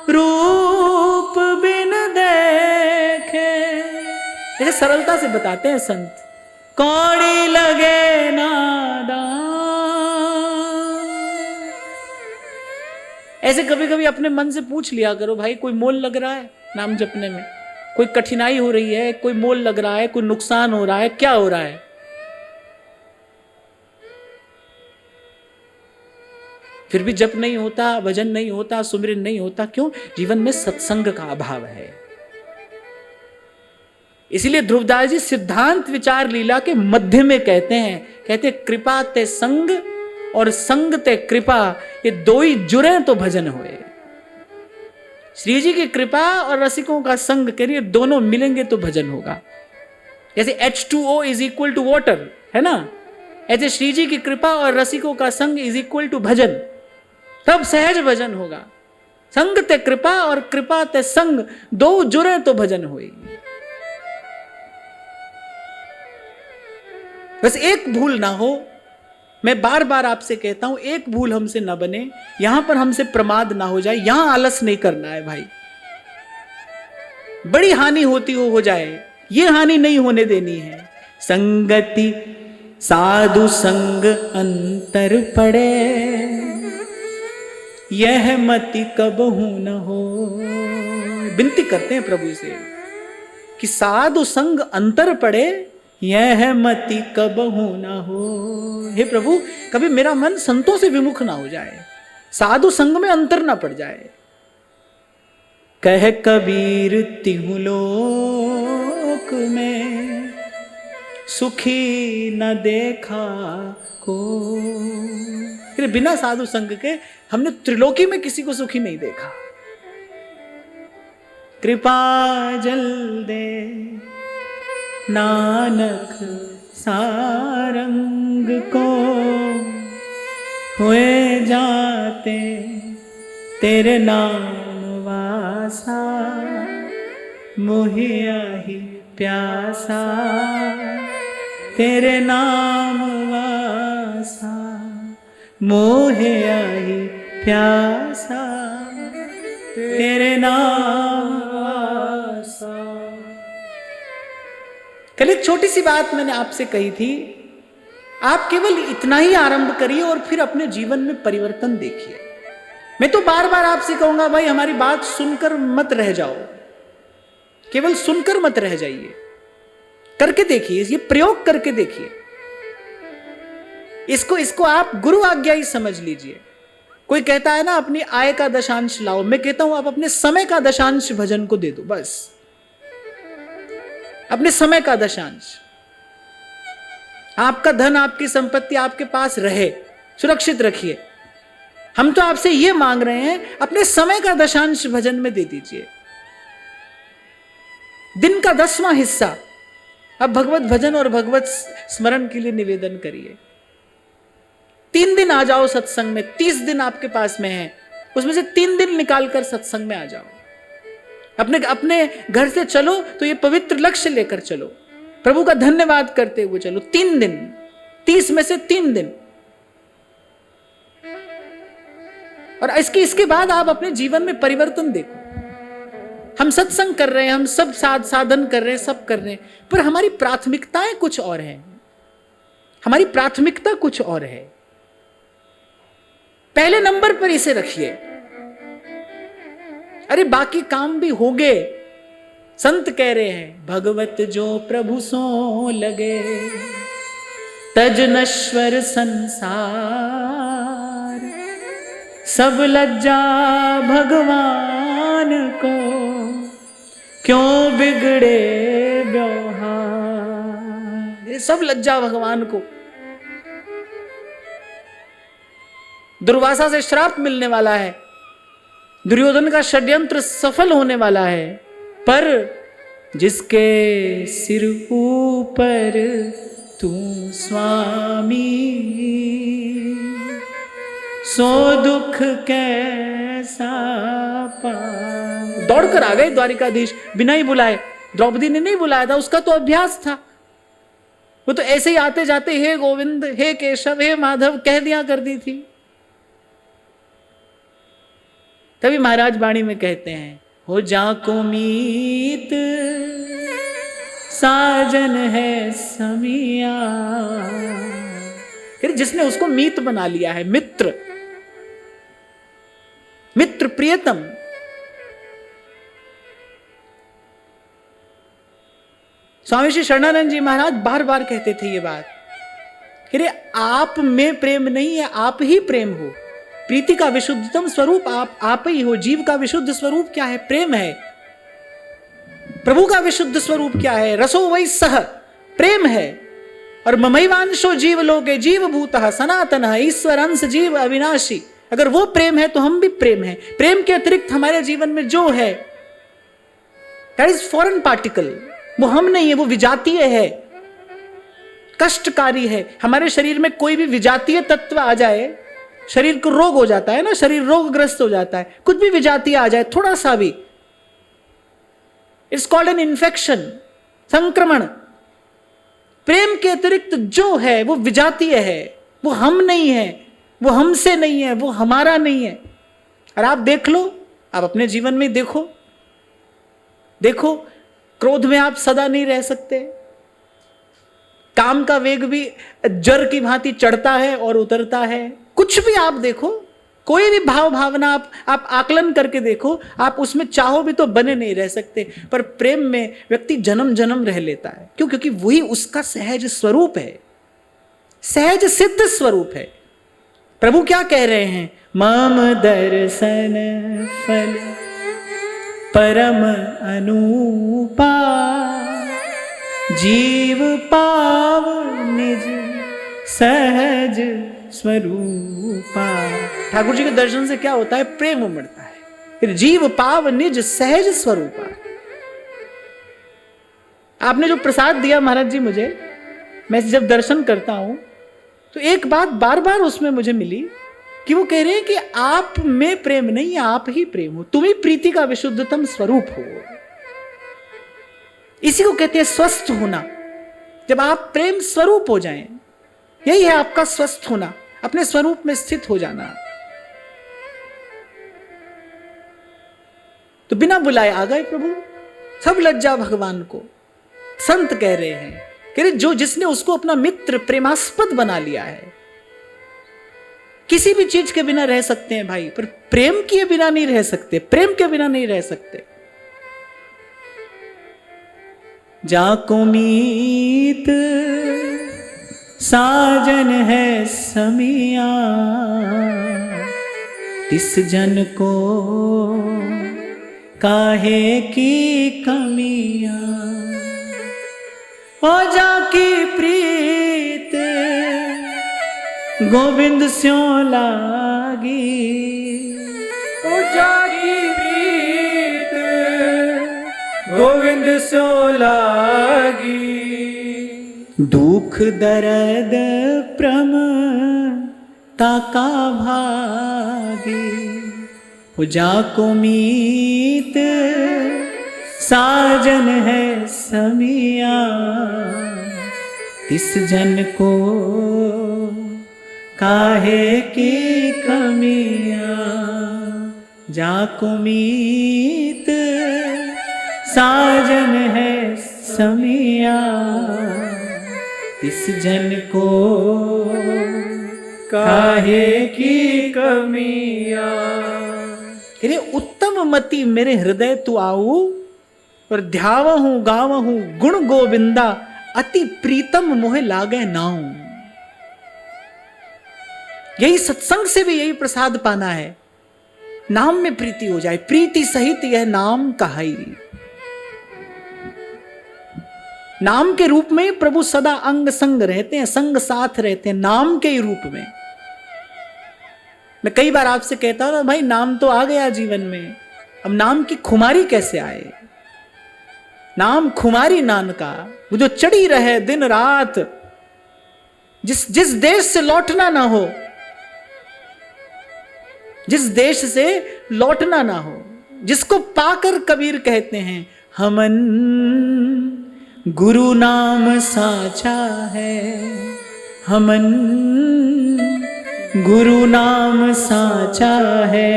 रूप बिन देखे, ऐसे सरलता से बताते हैं संत, कौड़ी लगे नादान। ऐसे कभी कभी अपने मन से पूछ लिया करो, भाई कोई मोल लग रहा है नाम जपने में? कोई कठिनाई हो रही है, कोई मोल लग रहा है, कोई नुकसान हो रहा है, क्या हो रहा है? फिर भी जप नहीं होता, भजन नहीं होता, सुमिरन नहीं होता। क्यों? जीवन में सत्संग का अभाव है। इसीलिए ध्रुवदास जी सिद्धांत विचार लीला के मध्य में कहते कृपा ते संग और संग ते कृपा, ये दो ही जुड़े तो भजन होए। श्री जी की कृपा और रसिकों का संग, करिए दोनों मिलेंगे तो भजन होगा। जैसे H2O is equal to water, है ना, ऐसे श्री जी की कृपा और रसिकों का संग इज इक्वल टू भजन, तब सहज भजन होगा। संग ते कृपा और कृपा ते संग, दो जुड़े तो भजन होए। बस एक भूल ना हो, मैं बार बार आपसे कहता हूं, एक भूल हमसे ना बने, यहां पर हमसे प्रमाद ना हो जाए। यहां आलस नहीं करना है भाई, बड़ी हानि होती हो जाए, ये हानि नहीं होने देनी है। संगति साधु संग अंतर पड़े, यह मति कबहू न हो। विनती करते हैं प्रभु से कि साधु संग अंतर पड़े, यह मति कबहू न हो। हे प्रभु, कभी मेरा मन संतों से विमुख ना हो जाए, साधु संग में अंतर ना पड़ जाए। कह कबीर तिहु लोक में, सुखी न देखा को। बिना साधु संग के हमने त्रिलोकी में किसी को सुखी नहीं देखा। कृपा जल दे नानक सारंग को, हुए जाते तेरे नाम वासा, मोहिया ही प्यासा, तेरे नाम वासा, मोहिया ही प्यासा, तेरे नाम वासा। कल एक छोटी सी बात मैंने आपसे कही थी, आप केवल इतना ही आरंभ करिए और फिर अपने जीवन में परिवर्तन देखिए। मैं तो बार बार आपसे कहूंगा भाई, हमारी बात सुनकर मत रह जाओ, केवल सुनकर मत रह जाइए, करके देखिए, ये प्रयोग करके देखिए। इसको आप गुरु आज्ञा ही समझ लीजिए। कोई कहता है ना अपनी आय का दशांश लाओ, मैं कहता हूं आप अपने समय का दशांश भजन को दे दो, बस अपने समय का दशांश। आपका धन, आपकी संपत्ति आपके पास रहे, सुरक्षित रखिए। हम तो आपसे यह मांग रहे हैं, अपने समय का दशांश भजन में दे दीजिए। दिन का 10वां हिस्सा अब भगवत भजन और भगवत स्मरण के लिए निवेदन करिए। 3 दिन आ जाओ सत्संग में, 30 दिन आपके पास में है, उसमें से 3 दिन निकालकर सत्संग में आ जाओ। अपने घर से चलो तो ये पवित्र लक्ष्य लेकर चलो, प्रभु का धन्यवाद करते हुए चलो। 3 दिन, 30 में से 3 दिन। और इसके बाद आप अपने जीवन में परिवर्तन देखो। हम सत्संग कर रहे हैं, हम सब साधन कर रहे हैं, सब कर रहे हैं, पर हमारी प्राथमिकताएं कुछ और हैं। हमारी प्राथमिकता कुछ और है। पहले नंबर पर इसे रखिए। अरे बाकी काम भी होंगे। संत कह रहे हैं, भगवत जो प्रभु सो लगे, तज नश्वर संसार, सब लज्जा भगवान को, क्यों बिगड़े व्यवहार। ये सब लज्जा भगवान को। दुर्वासा से श्राप मिलने वाला है, दुर्योधन का षड्यंत्र सफल होने वाला है, पर जिसके सिर ऊपर तू स्वामी, सो दुख कैसा पा। दौड़कर आ गए द्वारिकाधीश, बिना ही बुलाए। द्रौपदी ने नहीं बुलाया था, उसका तो अभ्यास था। वो तो ऐसे ही आते जाते हे गोविंद, हे केशव, हे माधव कह दिया करती थी। तभी महाराज वाणी में कहते हैं, हो जाको मीत साजन है समिया। फिर जिसने उसको मीत बना लिया है, मित्र, मित्र प्रियतम। स्वामी श्री शरणानंद जी महाराज बार बार कहते थे ये बात, कि आप में प्रेम नहीं है, आप ही प्रेम हो। प्रीति का विशुद्धतम स्वरूप आप ही हो। जीव का विशुद्ध स्वरूप क्या है? प्रेम है। प्रभु का विशुद्ध स्वरूप क्या है? रसो वै सह, प्रेम है। और ममैवांशो जीव लोके जीव भूतः सनातनः, ईश्वर अंश जीव अविनाशी। अगर वो प्रेम है तो हम भी प्रेम है। प्रेम के अतिरिक्त हमारे जीवन में जो है दैट इज फॉरेन पार्टिकल, वो हम नहीं है, वो विजातीय है, कष्टकारी है। हमारे शरीर में कोई भी विजातीय तत्व आ जाए, शरीर को रोग हो जाता है ना, शरीर रोगग्रस्त हो जाता है। कुछ भी विजातीय आ जाए थोड़ा सा भी, इट्स कॉल्ड एन इन्फेक्शन, संक्रमण। प्रेम के अतिरिक्त जो है वो विजातीय है, वो हम नहीं है, वो हमसे नहीं है, वो हमारा नहीं है। और आप देख लो, आप अपने जीवन में देखो, क्रोध में आप सदा नहीं रह सकते। काम का वेग भी जर की भांति चढ़ता है और उतरता है। कुछ भी आप देखो, कोई भी भाव भावना आप आकलन करके देखो, आप उसमें चाहो भी तो बने नहीं रह सकते। पर प्रेम में व्यक्ति जन्म जन्म रह लेता है। क्यों? क्योंकि वही उसका सहज स्वरूप है, सहज सिद्ध स्वरूप है। प्रभु क्या कह रहे हैं? मम दर्शन फल परम अनुपा, जीव पाव निज सहज स्वरूपा। ठाकुर जी के दर्शन से क्या होता है? प्रेम उमड़ता है। फिर जीव पाव निज सहज स्वरूपा। आपने जो प्रसाद दिया महाराज जी मुझे, मैं जब दर्शन करता हूं तो एक बात बार बार उसमें मुझे मिली कि वो कह रहे हैं कि आप में प्रेम नहीं, आप ही प्रेम हो, तुम ही प्रीति का विशुद्धतम स्वरूप हो। इसी को कहते हैं स्वस्थ होना। जब आप प्रेम स्वरूप हो जाएं, यही है आपका स्वस्थ होना, अपने स्वरूप में स्थित हो जाना। तो बिना बुलाए आ गए प्रभु, सब लज्जा भगवान को। संत कह रहे हैं कि जो जिसने उसको अपना मित्र प्रेमास्पद बना लिया है, किसी भी चीज के बिना रह सकते हैं भाई, पर प्रेम के बिना नहीं रह सकते, प्रेम के बिना नहीं रह सकते। जाको मीत साजन है समिया, तिस जन को काहे की कमियां। ओ जाकी प्रीत गोविंद स्यों लागी, ओ जाकी प्रीत गोविंद स्यों लागी। दुख दर्द प्रम ताका भागी, हो जाको मीत साजन है समिया, इस जन को काहे की कमियां। जाको मीत साजन है समिया, इस जन को काहे की कमियां। अरे उत्तम मति मेरे हृदय तू आऊ, और ध्यावहूं गावहूं गुण गोविंदा, अति प्रीतम मोहे लागे नाऊ। यही सत्संग से भी यही प्रसाद पाना है, नाम में प्रीति हो जाए। प्रीति सहित यह नाम कहाई। नाम के रूप में प्रभु सदा अंग संग रहते हैं, संग साथ रहते हैं, नाम के ही रूप में। मैं कई बार आपसे कहता हूं ना भाई, नाम तो आ गया जीवन में, अब नाम की खुमारी कैसे आए। नाम खुमारी नान का, वो जो चढ़ी रहे दिन रात, जिस देश से लौटना ना हो, जिस देश से लौटना ना हो, जिसको पाकर कबीर कहते हैं हमन गुरु नाम साचा है, हमन गुरु नाम साचा है,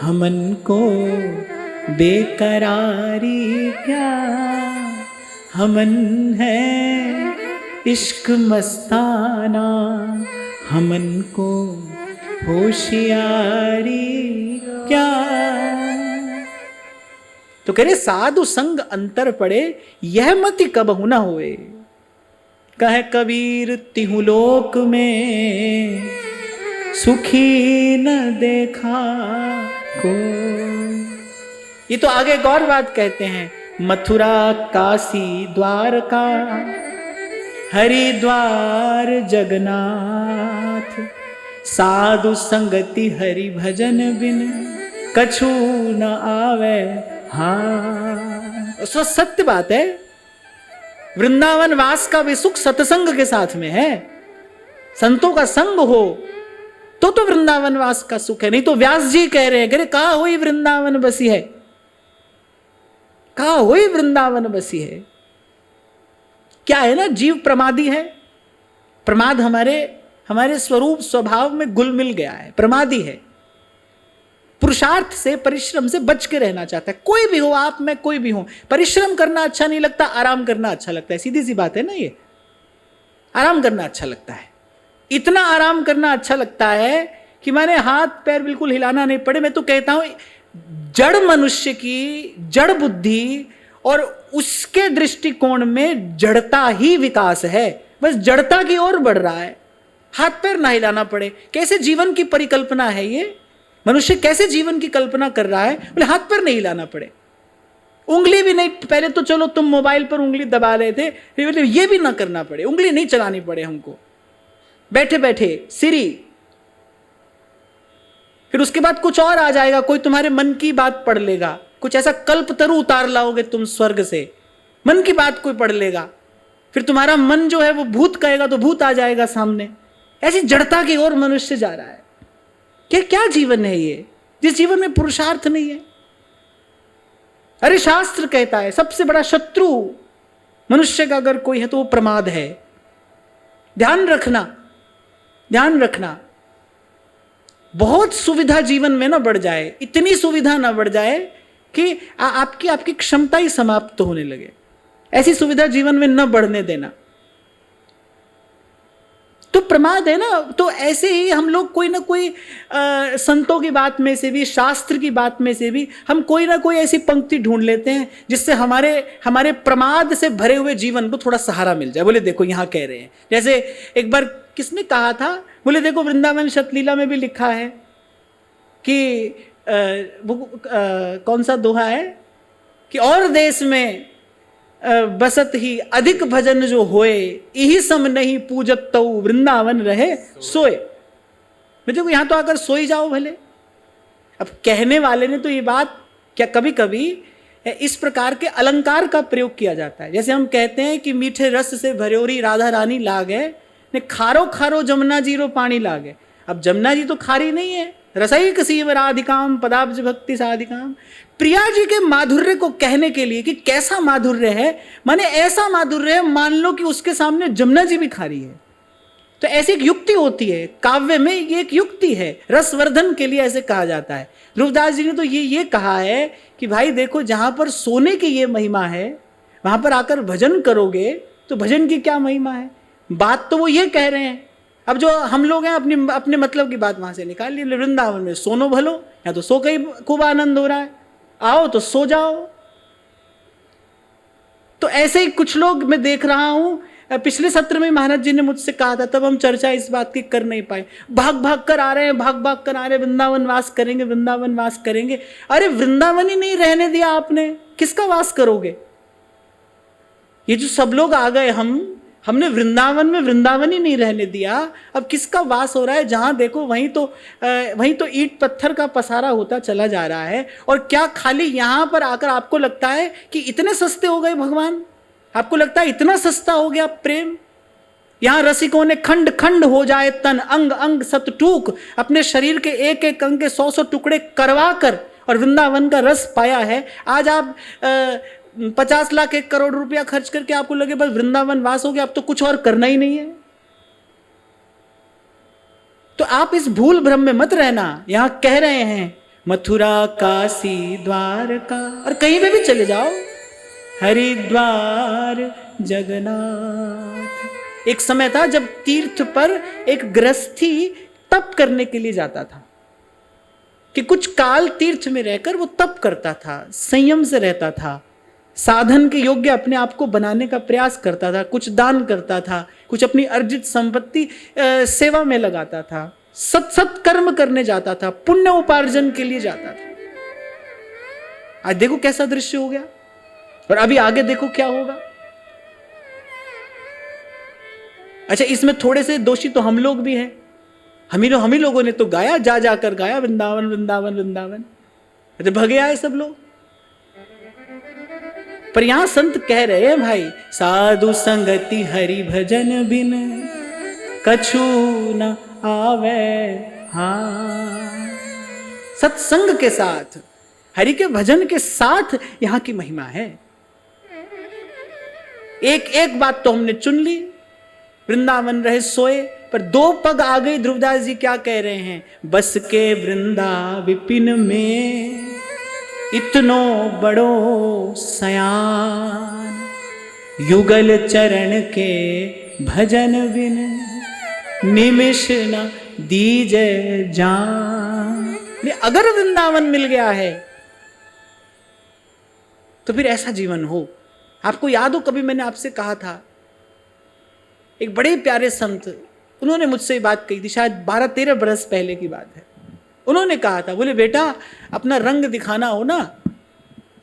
हमन को बेकरारी क्या, हमन है इश्क मस्ताना, हमन को होशियारी क्या। तो कह रहे साधु संग अंतर पड़े, यह मति कबहु न होए। कहे कबीर तिहु लोक में सुखी न देखा को। ये तो आगे एक और बात कहते हैं, मथुरा काशी द्वारका हरिद्वार जगन्नाथ, साधु संगति हरि भजन बिन कछु न आवे हाँ। सो सत्य बात है, वृंदावन वास का भी सुख सत्संग के साथ में है। संतों का संग हो तो वृंदावन वास का सुख है। नहीं तो व्यास जी कह रहे हैं, कह रहे कहा हुई वृंदावन बसी है, कहा हुई वृंदावन बसी है। क्या है ना, जीव प्रमादी है, प्रमाद हमारे स्वरूप स्वभाव में घुल मिल गया है, प्रमादी है। पुरुषार्थ से परिश्रम से बच के रहना चाहता है। कोई भी हो, आप में कोई भी हो, परिश्रम करना अच्छा नहीं लगता, आराम करना अच्छा लगता है। सीधी सी बात है ना, ये आराम करना अच्छा लगता है। इतना आराम करना अच्छा लगता है कि मैंने हाथ पैर बिल्कुल हिलाना नहीं पड़े। मैं तो कहता हूं जड़ मनुष्य की जड़ बुद्धि और उसके दृष्टिकोण में जड़ता ही विकास है, बस जड़ता की ओर बढ़ रहा है। हाथ पैर ना हिलाना पड़े, कैसे जीवन की परिकल्पना है ये, मनुष्य कैसे जीवन की कल्पना कर रहा है, बोले हाथ पैर नहीं हिलाना पड़े, उंगली भी नहीं। पहले तो चलो तुम मोबाइल पर उंगली दबा रहे थे, फिर ये भी ना करना पड़े, उंगली नहीं चलानी पड़े हमको, बैठे बैठे सिरी। फिर उसके बाद कुछ और आ जाएगा, कोई तुम्हारे मन की बात पढ़ लेगा, कुछ ऐसा कल्पतरु उतार लाओगे तुम स्वर्ग से, मन की बात कोई पढ़ लेगा, फिर तुम्हारा मन जो है वो भूत कहेगा तो भूत आ जाएगा सामने। ऐसी जड़ता की ओर मनुष्य जा रहा है। क्या जीवन है ये, जिस जीवन में पुरुषार्थ नहीं है। अरे शास्त्र कहता है सबसे बड़ा शत्रु मनुष्य का अगर कोई है तो वो प्रमाद है। ध्यान रखना, ध्यान रखना। बहुत सुविधा जीवन में ना बढ़ जाए, इतनी सुविधा ना बढ़ जाए कि आपकी क्षमता ही समाप्त होने लगे। ऐसी सुविधा जीवन में न बढ़ने देना, तो प्रमाद है ना। तो ऐसे ही हम लोग कोई ना कोई संतों की बात में से भी, शास्त्र की बात में से भी हम कोई ना कोई ऐसी पंक्ति ढूंढ लेते हैं जिससे हमारे प्रमाद से भरे हुए जीवन को थोड़ा सहारा मिल जाए। बोले देखो यहाँ कह रहे हैं, जैसे एक बार किसने कहा था, बोले देखो वृंदावन शतलीला में भी लिखा है कि कौन सा दोहा है कि और देश में बसत ही अधिक भजन जो होए, यही सम नहीं पूजत तो वृंदावन रहे सोए। देखो यहां तो आकर सोई जाओ भले। अब कहने वाले ने तो ये बात, क्या कभी कभी इस प्रकार के अलंकार का प्रयोग किया जाता है। जैसे हम कहते हैं कि मीठे रस से भर्योरी राधा रानी लागे, ने खारो खारो जमुना जीरो पानी लागे। अब जमुना जी तो खारी नहीं है, रसैक सीव राधिकाम पदाब्ज भक्ति साधिकाम। प्रिया जी के माधुर्य को कहने के लिए कि कैसा माधुर्य है, माने ऐसा माधुर्य है मान लो कि उसके सामने जमुना जी भी खारी है। तो ऐसी एक युक्ति होती है काव्य में, ये एक युक्ति है, रसवर्धन के लिए ऐसे कहा जाता है। ध्रुवदास जी ने तो ये कहा है कि भाई देखो जहां पर सोने की ये महिमा है, वहां पर आकर भजन करोगे तो भजन की क्या महिमा है। बात तो वो ये कह रहे हैं। अब जो हम लोग हैं अपने मतलब की बात वहां से निकाल ली। वृंदावन में सोनो भलो, या तो सो के खूब आनंद हो रहा है, आओ तो सो जाओ। तो ऐसे ही कुछ लोग मैं देख रहा हूं, पिछले सत्र में महाराज जी ने मुझसे कहा था, तब हम चर्चा इस बात की कर नहीं पाए। भाग भाग कर आ रहे हैं, भाग भाग कर आ रहे हैं, वृंदावन वास करेंगे, वृंदावन वास करेंगे। अरे वृंदावन ही नहीं रहने दिया आपने, किसका वास करोगे। ये जो सब लोग आ गए, हमने वृंदावन में वृंदावन ही नहीं रहने दिया, अब किसका वास हो रहा है। जहां देखो वहीं तो ईंट पत्थर का पसारा होता चला जा रहा है। और क्या खाली यहां पर आकर आपको लगता है कि इतने सस्ते हो गए भगवान, आपको लगता है इतना सस्ता हो गया प्रेम। यहां रसिकों ने खंड खंड हो जाए तन, अंग अंग सतटूक, अपने शरीर के एक एक अंग के 100 टुकड़े करवा कर और वृंदावन का रस पाया है। आज आप 50 लाख 1 करोड़ रुपया खर्च करके आपको लगे बस वृंदावन वास हो गया, अब तो कुछ और करना ही नहीं है। तो आप इस भूल भ्रम में मत रहना। यहां कह रहे हैं मथुरा काशी द्वारका, और कहीं पे भी चले जाओ, हरिद्वार जगन्नाथ। एक समय था जब तीर्थ पर एक गृहस्थी तप करने के लिए जाता था, कि कुछ काल तीर्थ में रहकर वो तप करता था, संयम से रहता था, साधन के योग्य अपने आप को बनाने का प्रयास करता था, कुछ दान करता था, कुछ अपनी अर्जित संपत्ति सेवा में लगाता था। सत कर्म करने जाता था, पुण्य उपार्जन के लिए जाता था। आज देखो कैसा दृश्य हो गया, और अभी आगे देखो क्या होगा। अच्छा, इसमें थोड़े से दोषी तो हम लोग भी हैं। हम ही लोगों ने तो गाया, जा जाकर गाया वृंदावन वृंदावन वृंदावन, तो भगे आए सब लोग। पर यहां संत कह रहे हैं भाई, साधु संगति हरि भजन बिन कछु न आवे। हाँ, सत्संग के साथ, हरि के भजन के साथ यहां की महिमा है। एक एक बात तो हमने चुन ली, वृंदावन रहे सोए, पर दो पग आ गई। ध्रुवदास जी क्या कह रहे हैं, बस के वृंदा विपिन में इतनो बड़ो सयान, युगल चरण के भजन बिन निमिष न दीजे जान। अगर वृंदावन मिल गया है तो फिर ऐसा जीवन हो। आपको याद हो, कभी मैंने आपसे कहा था, एक बड़े प्यारे संत, उन्होंने मुझसे बात कही थी, शायद 12-13 बरस पहले की बात है। उन्होंने कहा था, बोले बेटा अपना रंग दिखाना हो ना,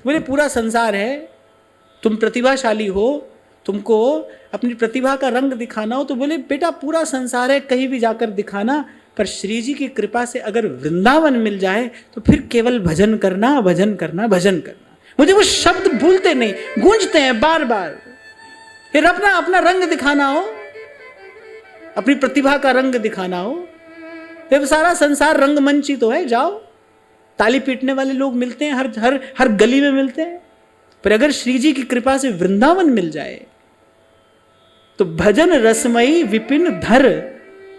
बोले पूरा संसार है, तुम प्रतिभाशाली हो, तुमको अपनी प्रतिभा का रंग दिखाना हो, तो बोले बेटा पूरा संसार है, कहीं भी जाकर दिखाना, पर श्री जी की कृपा से अगर वृंदावन मिल जाए तो फिर केवल भजन करना, भजन करना, भजन करना। मुझे वो शब्द भूलते नहीं, गूंजते हैं बार बार। फिर अपना रंग दिखाना हो, अपनी प्रतिभा का रंग दिखाना हो, फिर सारा संसार रंगमंची तो है, जाओ, ताली पीटने वाले लोग मिलते हैं, हर गली में मिलते हैं। पर अगर श्री जी की कृपा से वृंदावन मिल जाए तो भजन रसमयी विपिन धर,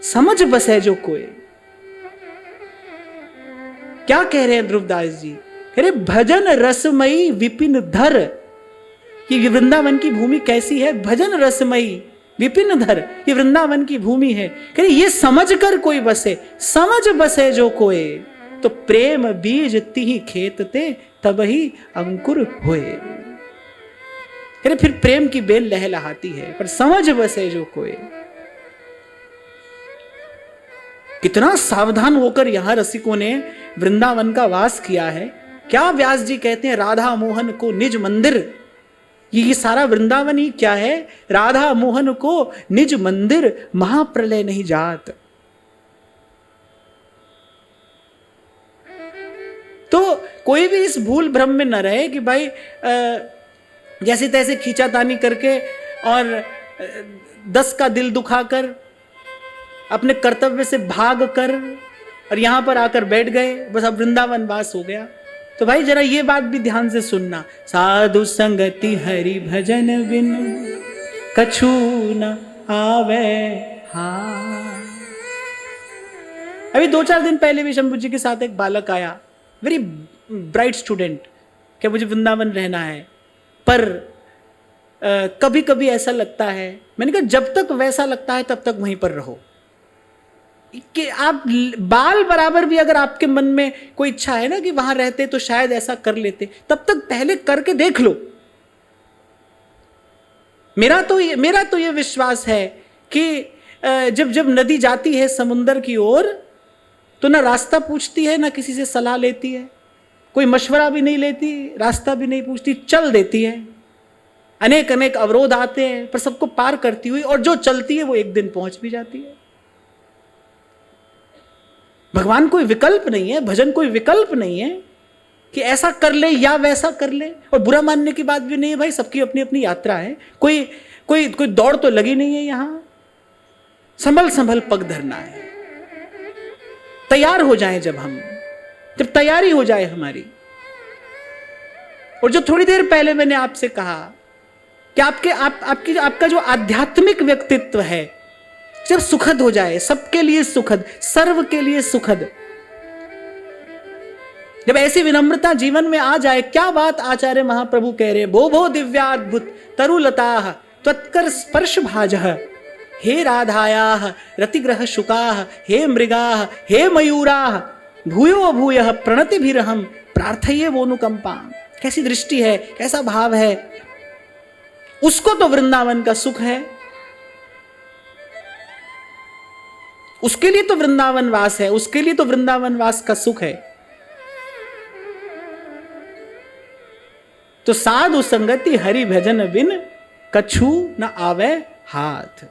समझ बसे जो कोई। क्या कह रहे हैं ध्रुवदास जी, कह रहे भजन रसमयी विपिन धर। ये वृंदावन की भूमि कैसी है, भजन रसमयी विपिन धर, ये वृंदावन की भूमि है। कह रहे ये समझ कर कोई बसे, समझ बसे जो कोई, तो प्रेम बीज तिहि खेतते तब ही अंकुर होए। कह रहे फिर प्रेम की बेल लहलहाती है, पर समझ बसे जो कोई। कितना सावधान होकर यहां रसिकों ने वृंदावन का वास किया है। क्या व्यास जी कहते हैं, राधा मोहन को निज मंदिर, ये सारा वृंदावन ही क्या है, राधा मोहन को निज मंदिर, महाप्रलय नहीं जात। तो कोई भी इस भूल भ्रम में न रहे कि भाई जैसे तैसे खींचातानी करके और 10 का दिल दुखाकर अपने कर्तव्य से भाग कर और यहां पर आकर बैठ गए, बस अब वृंदावन वास हो गया। तो भाई जरा ये बात भी ध्यान से सुनना, साधु संगति हरि भजन बिन कछु न आवे। हाँ, अभी 2-4 दिन पहले भी शंभू जी के साथ एक बालक आया, वेरी ब्राइट स्टूडेंट, कि मुझे वृंदावन रहना है, पर कभी कभी ऐसा लगता है। मैंने कहा जब तक वैसा लगता है तब तक वहीं पर रहो, कि आप बाल बराबर भी अगर आपके मन में कोई इच्छा है ना कि वहां रहते तो शायद ऐसा कर लेते, तब तक पहले करके देख लो। मेरा तो ये विश्वास है कि जब नदी जाती है समुंदर की ओर, तो ना रास्ता पूछती है, ना किसी से सलाह लेती है, कोई मशवरा भी नहीं लेती, रास्ता भी नहीं पूछती, चल देती है। अनेक अनेक अवरोध आते हैं, पर सबको पार करती हुई, और जो चलती है वो एक दिन पहुंच भी जाती है। भगवान कोई विकल्प नहीं है, भजन कोई विकल्प नहीं है कि ऐसा कर ले या वैसा कर ले, और बुरा मानने की बात भी नहीं है भाई, सबकी अपनी अपनी यात्रा है, कोई दौड़ तो लगी नहीं है यहां। संभल संभल पग धरना है, तैयार हो जाए जब तैयारी हो जाए हमारी। और जो थोड़ी देर पहले मैंने आपसे कहा कि आपका जो आध्यात्मिक व्यक्तित्व है जब सुखद हो जाए, सबके लिए सुखद, सर्व के लिए सुखद, जब ऐसी विनम्रता जीवन में आ जाए, क्या बात आचार्य महाप्रभु कह रहे, भो भो दिव्याद्भुत तरुलताः त्वत्कर स्पर्श भाजः, हे राधायाः रतिग्रह शुकाः, हे मृगाः, हे मयूराः, भूयो भूयः प्रणतिभिरहं प्रार्थये वोनुकंपां। कैसी दृष्टि है, कैसा भाव है, उसको तो वृंदावन का सुख है। उसके लिए तो वृंदावन वास है, उसके लिए तो वृंदावन वास का सुख है। तो साधु संगति हरि भजन बिन कछु न आवे हाथ।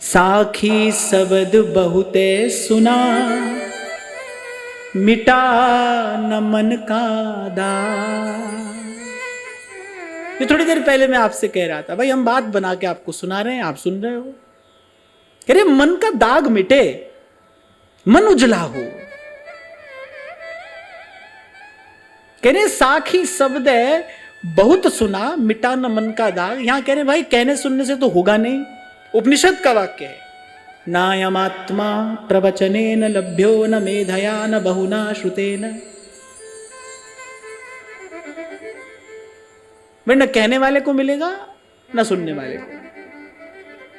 साखी शब्द बहुते सुना मिटा न मन का दाग। ये थोड़ी देर पहले मैं आपसे कह रहा था, भाई हम बात बना के आपको सुना रहे हैं, आप सुन रहे हो। कह रहे मन का दाग मिटे, मन उजला हो। कह रहे साखी शब्द है बहुत सुना मिटा न मन का दाग। यहां कह रहे भाई कहने सुनने से तो होगा नहीं, उपनिषद का वाक्य है। नायमात्मा प्रवचनेन लभ्यो न मेधया न बहुना श्रुतेन। भाई न कहने वाले को मिलेगा न सुनने वाले को,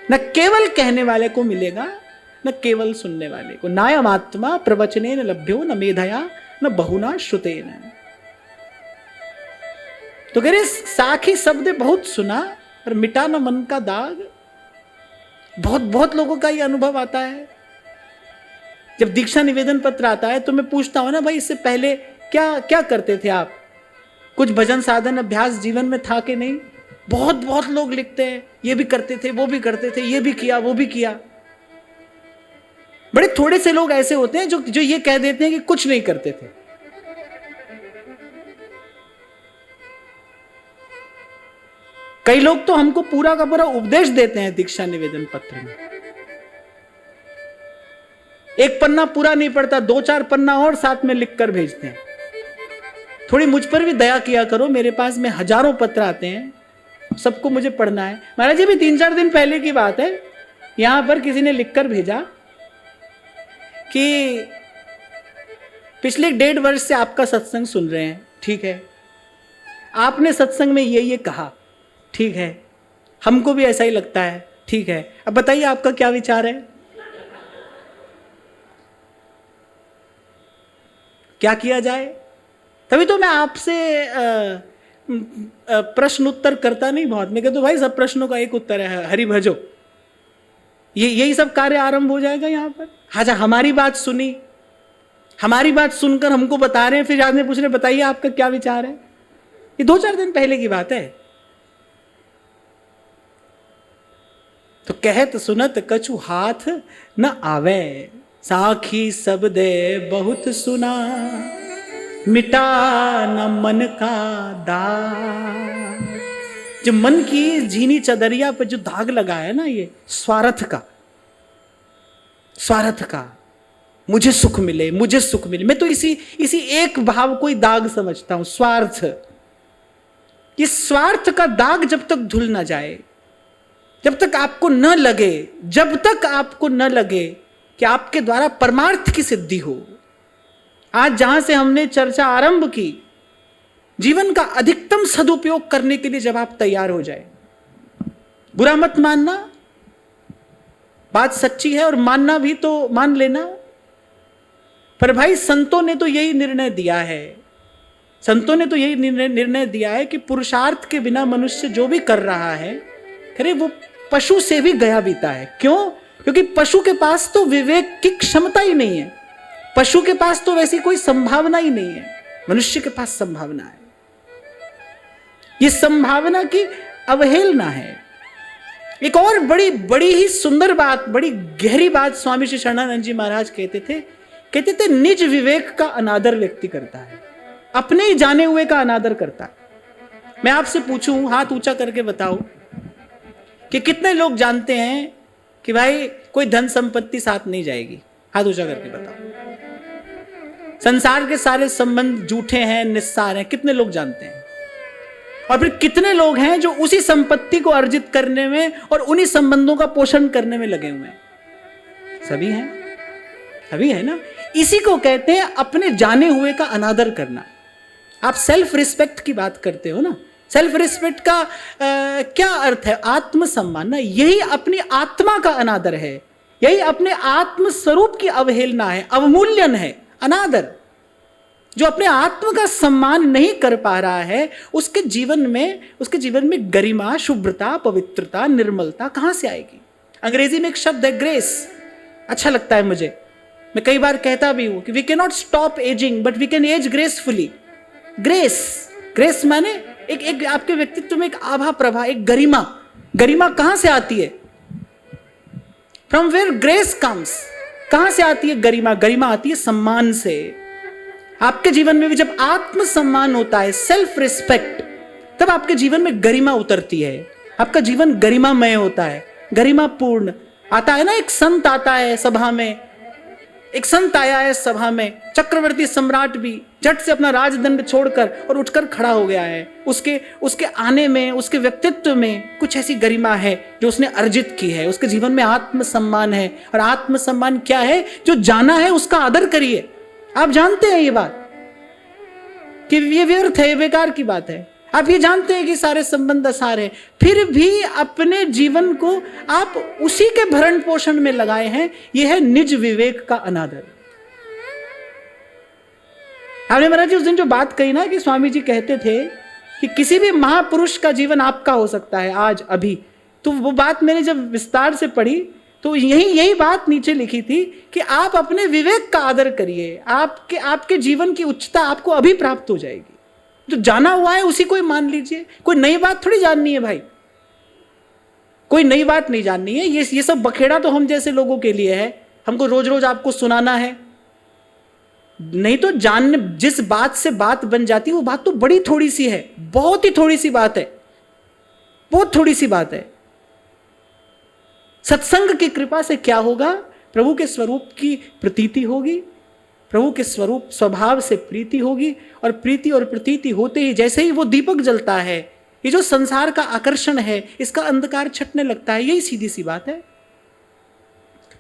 न केवल कहने वाले को मिलेगा न केवल सुनने वाले को। नायमात्मा प्रवचनेन लभ्यो न मेधया न बहुना श्रुतेन। तो कह रहे साखी शब्द बहुत सुना और मिटा न मन का दाग। बहुत बहुत लोगों का यह अनुभव आता है। जब दीक्षा निवेदन पत्र आता है तो मैं पूछता हूं ना, भाई इससे पहले क्या क्या करते थे आप? कुछ भजन साधन अभ्यास जीवन में था कि नहीं? बहुत बहुत लोग लिखते हैं ये भी करते थे, वो भी करते थे, ये भी किया, वो भी किया। बड़े थोड़े से लोग ऐसे होते हैं जो ये कह देते हैं कि कुछ नहीं करते थे। कई लोग तो हमको पूरा का पूरा उपदेश देते हैं दीक्षा निवेदन पत्र में। एक पन्ना पूरा नहीं पढ़ता, 2-4 पन्ना और साथ में लिखकर भेजते हैं। थोड़ी मुझ पर भी दया किया करो, मेरे पास में हजारों पत्र आते हैं, सबको मुझे पढ़ना है। महाराज जी भी 3-4 दिन पहले की बात है, यहां पर किसी ने लिखकर भेजा कि पिछले 1.5 वर्ष से आपका सत्संग सुन रहे हैं, ठीक है, आपने सत्संग में ये कहा, ठीक है, हमको भी ऐसा ही लगता है, ठीक है, अब बताइए आपका क्या विचार है, क्या किया जाए? तभी तो मैं आपसे प्रश्न उत्तर करता नहीं बहुत। मैं कहता हूं भाई सब प्रश्नों का एक उत्तर है, हरि भजो। यही सब कार्य आरंभ हो जाएगा यहां पर। अच्छा, हमारी बात सुनी, हमारी बात सुनकर हमको बता रहे हैं, फिर आदमी पूछ रहे बताइए आपका क्या विचार है। ये 2-4 दिन पहले की बात है। तो कहत सुनत कछु हाथ न आवे, साखी शब्दे बहुत सुना मिटा न मन का दाग। जो मन की झीनी चदरिया पर जो दाग लगा है ना, ये स्वार्थ का, मुझे सुख मिले, मुझे सुख मिले। मैं तो इसी एक भाव को ही दाग समझता हूं, स्वार्थ। ये स्वार्थ का दाग जब तक धुल ना जाए, जब तक आपको न लगे कि आपके द्वारा परमार्थ की सिद्धि हो। आज जहां से हमने चर्चा आरंभ की, जीवन का अधिकतम सदुपयोग करने के लिए जब आप तैयार हो जाए, बुरा मत मानना, बात सच्ची है और मानना भी तो मान लेना। पर भाई संतों ने तो यही निर्णय दिया है, संतों ने तो यही निर्णय दिया है कि पुरुषार्थ के बिना मनुष्य जो भी कर रहा है, अरे वो पशु से भी गया बीता है। क्यों? क्योंकि पशु के पास तो विवेक की क्षमता ही नहीं है, पशु के पास तो वैसी कोई संभावना ही नहीं है। मनुष्य के पास संभावना है। ये संभावना की अवहेलना है। एक और बड़ी ही सुंदर बात, बड़ी गहरी बात स्वामी श्री शरणानंद जी महाराज कहते थे निज विवेक का अनादर व्यक्ति करता है, अपने ही जाने हुए का अनादर करता है। मैं आपसे पूछूं, हाथ ऊंचा करके बताओ कि कितने लोग जानते हैं कि भाई कोई धन संपत्ति साथ नहीं जाएगी? हाथ ऊंचा करके बताओ। संसार के सारे संबंध झूठे हैं, निस्सार हैं, कितने लोग जानते हैं? और फिर कितने लोग हैं जो उसी संपत्ति को अर्जित करने में और उन्हीं संबंधों का पोषण करने में लगे हुए हैं? सभी हैं, सभी है ना। इसी को कहते हैं अपने जाने हुए का अनादर करना। आप सेल्फ रिस्पेक्ट की बात करते हो ना, सेल्फ रिस्पेक्ट का क्या अर्थ है? आत्मसम्मान ना, यही अपनी आत्मा का अनादर है, यही अपने आत्म स्वरूप की अवहेलना है, अवमूल्यन है, अनादर। जो अपने आत्म का सम्मान नहीं कर पा रहा है, उसके जीवन में गरिमा, शुभ्रता, पवित्रता, निर्मलता कहां से आएगी? अंग्रेजी में एक शब्द है ग्रेस। अच्छा लगता है मुझे। मैं कई बार कहता भी हूं कि we can not stop ageing but we can age gracefully. Grace माने एक आपके व्यक्तित्व में एक आभा प्रभा, एक गरिमा। गरिमा कहां से आती है? From where grace comes. कहां से आती है गरिमा? गरिमा आती है सम्मान से। आपके जीवन में भी जब आत्म सम्मान होता है, सेल्फ रिस्पेक्ट, तब आपके जीवन में गरिमा उतरती है। आपका जीवन गरिमामय होता है, गरिमापूर्ण। आता है ना, एक संत आता है सभा में, एक संत आया है सभा में, चक्रवर्ती सम्राट भी झट से अपना राजदंड छोड़कर और उठकर खड़ा हो गया है। उसके आने में, उसके व्यक्तित्व में कुछ ऐसी गरिमा है जो उसने अर्जित की है। उसके जीवन में आत्मसम्मान है। और आत्मसम्मान क्या है? जो जाना है उसका आदर करिए। आप जानते हैं ये बात कि ये व्यर्थ है, बेकार की बात है। आप ये जानते हैं कि सारे संबंध असार है, फिर भी अपने जीवन को आप उसी के भरण पोषण में लगाए हैं। यह है निज विवेक का अनादर। आपने महाराज जी उस दिन जो बात कही ना कि स्वामी जी कहते थे कि किसी भी महापुरुष का जीवन आपका हो सकता है आज अभी, तो वो बात मैंने जब विस्तार से पढ़ी तो यही बात नीचे लिखी थी कि आप अपने विवेक का आदर करिए। आपके जीवन की उच्चता आपको अभी प्राप्त हो जाएगी। जो जाना हुआ है उसी को ही मान लीजिए। कोई नई बात थोड़ी जाननी है भाई, कोई नई बात नहीं जाननी है। ये सब बखेड़ा तो हम जैसे लोगों के लिए है, हमको रोज रोज आपको सुनाना है। नहीं तो जानने, जिस बात से बात बन जाती है वो बात तो बड़ी थोड़ी सी है, बहुत ही थोड़ी सी बात है, बहुत थोड़ी सी बात है। सत्संग की कृपा से क्या होगा? प्रभु के स्वरूप की प्रतीति होगी, प्रभु के स्वरूप स्वभाव से प्रीति होगी, और प्रीति और प्रतीति होते ही जैसे ही वो दीपक जलता है, ये जो संसार का आकर्षण है इसका अंधकार छटने लगता है। यही सीधी सी बात है।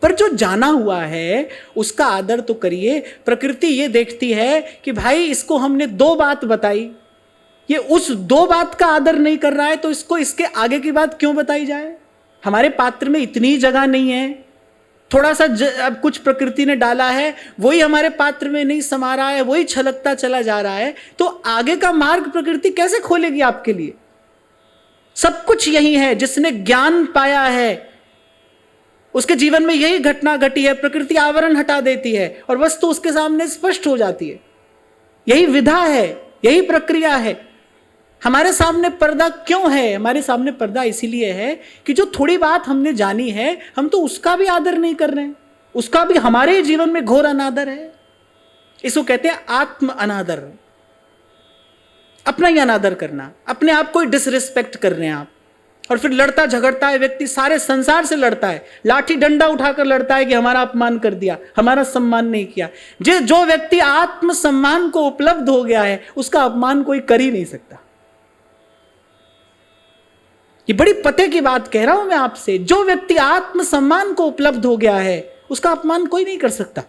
पर जो जाना हुआ है उसका आदर तो करिए। प्रकृति ये देखती है कि भाई इसको हमने 2 बात बताई, ये उस 2 बात का आदर नहीं कर रहा है, तो इसको इसके आगे की बात क्यों बताई जाए? हमारे पात्र में इतनी जगह नहीं है, थोड़ा सा अब कुछ प्रकृति ने डाला है, वही हमारे पात्र में नहीं समा रहा है, वही छलकता चला जा रहा है, तो आगे का मार्ग प्रकृति कैसे खोलेगी आपके लिए? सब कुछ यही है। जिसने ज्ञान पाया है उसके जीवन में यही घटना घटी है। प्रकृति आवरण हटा देती है और वस्तु उसके सामने स्पष्ट हो जाती है। यही विधा है, यही प्रक्रिया है। हमारे सामने पर्दा क्यों है? हमारे सामने पर्दा इसीलिए है कि जो थोड़ी बात हमने जानी है, हम तो उसका भी आदर नहीं कर रहे हैं, उसका भी हमारे जीवन में घोर अनादर है। इसको कहते हैं आत्म अनादर। अपना ही अनादर करना, अपने आप को ही डिसरिस्पेक्ट कर रहे हैं आप। और फिर लड़ता झगड़ता है व्यक्ति, सारे संसार से लड़ता है, लाठी डंडा उठाकर लड़ता है कि हमारा अपमान कर दिया, हमारा सम्मान नहीं किया। जो व्यक्ति आत्म सम्मान को उपलब्ध हो गया है उसका अपमान कोई कर ही नहीं सकता। ये बड़ी पते की बात कह रहा हूं मैं आपसे। जो व्यक्ति आत्म सम्मान को उपलब्ध हो गया है उसका अपमान कोई नहीं कर सकता।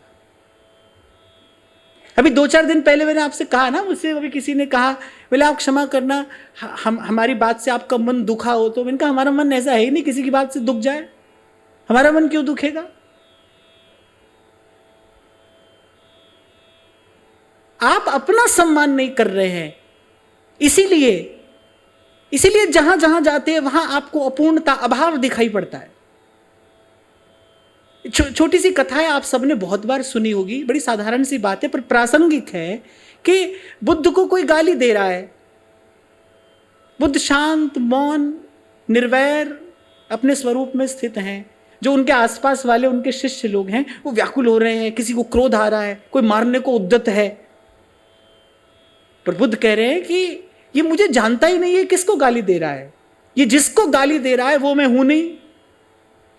अभी 2-4 दिन पहले मैंने आपसे कहा ना, मुझसे अभी किसी ने कहा, बोले आप क्षमा करना, हमारी बात से आपका मन दुखा हो। तो मैंने कहा हमारा मन ऐसा है ही नहीं किसी की बात से दुख जाए, हमारा मन क्यों दुखेगा? आप अपना सम्मान नहीं कर रहे हैं, इसीलिए जहां जहां जाते हैं वहां आपको अपूर्णता, अभाव दिखाई पड़ता है। छोटी सी कथा है, आप सबने बहुत बार सुनी होगी, बड़ी साधारण सी बात है पर प्रासंगिक है कि बुद्ध को कोई गाली दे रहा है। बुद्ध शांत, मौन, निर्वैर अपने स्वरूप में स्थित हैं। जो उनके आसपास वाले उनके शिष्य लोग हैं वो व्याकुल हो रहे हैं, किसी को क्रोध आ रहा है, कोई मारने को उद्यत है। पर बुद्ध कह रहे हैं कि ये मुझे जानता ही नहीं है किसको गाली दे रहा है। ये जिसको गाली दे रहा है वो मैं हूं नहीं,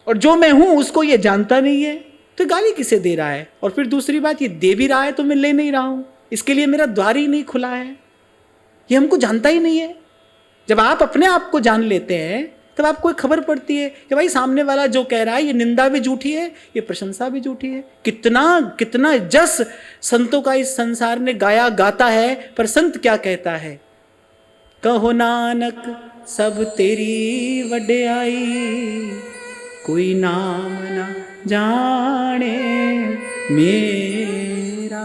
और जो मैं हूं उसको ये जानता नहीं है, तो गाली किसे दे रहा है? और फिर दूसरी बात, ये दे भी रहा है तो मैं ले नहीं रहा हूं, इसके लिए मेरा द्वार ही नहीं खुला है। ये हमको जानता ही नहीं है। जब आप अपने आप को जान लेते हैं तब आपको खबर पड़ती है कि भाई सामने वाला जो कह रहा है ये निंदा भी झूठी है, ये प्रशंसा भी झूठी है। कितना जस संतों का इस संसार ने गाया गाता है, पर संत क्या कहता है? कहो नानक सब तेरी वड्याई, कोई नाम ना जाने मेरा।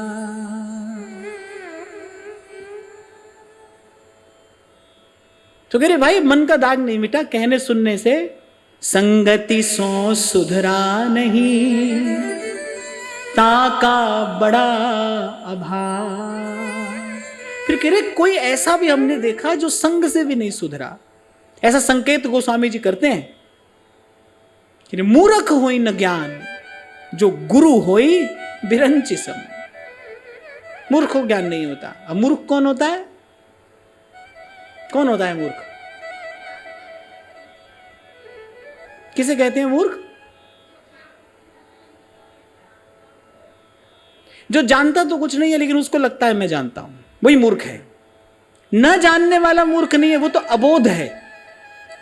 तो कह रहे भाई मन का दाग नहीं मिटा कहने सुनने से, संगति सो सुधरा नहीं, ताका बड़ा अभाव। फिर कह रहे कोई ऐसा भी हमने देखा जो संग से भी नहीं सुधरा। ऐसा संकेत गोस्वामी जी करते हैं कि मूर्ख होई न ज्ञान, जो गुरु होई बिरंचि सम। मूर्ख को ज्ञान नहीं होता। अब मूर्ख कौन होता है? कौन होता है मूर्ख? किसे कहते हैं मूर्ख? जो जानता तो कुछ नहीं है लेकिन उसको लगता है मैं जानता हूं, वही मूर्ख है। न जानने वाला मूर्ख नहीं है, वो तो अबोध है।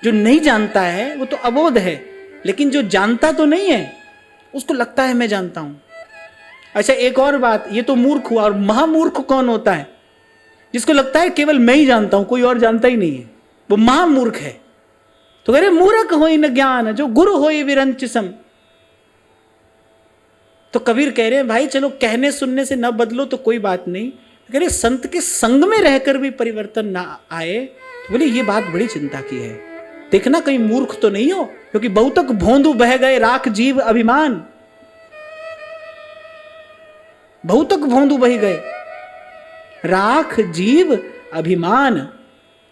जो नहीं जानता है वो तो अबोध है, लेकिन जो जानता तो नहीं है उसको लगता है मैं जानता हूं। अच्छा एक और बात, ये तो मूर्ख हुआ। और महामूर्ख कौन होता है? जिसको लगता है केवल मैं ही जानता हूं, कोई और जानता ही नहीं है, वो महामूर्ख है। तो कह रहे मूर्ख होई न ज्ञान, जो गुरु होई विरंच सम। तो कबीर कह रहे हैं भाई चलो कहने सुनने से न बदलो तो कोई बात नहीं, कह रहे संत के संग में रहकर भी परिवर्तन ना आए तो बोले ये बात बड़ी चिंता की है। देखना कहीं मूर्ख तो नहीं हो, क्योंकि बहुतक भोंदू बह गए राख जीव अभिमान। बहुतक भोंदू बह गए राख जीव अभिमान।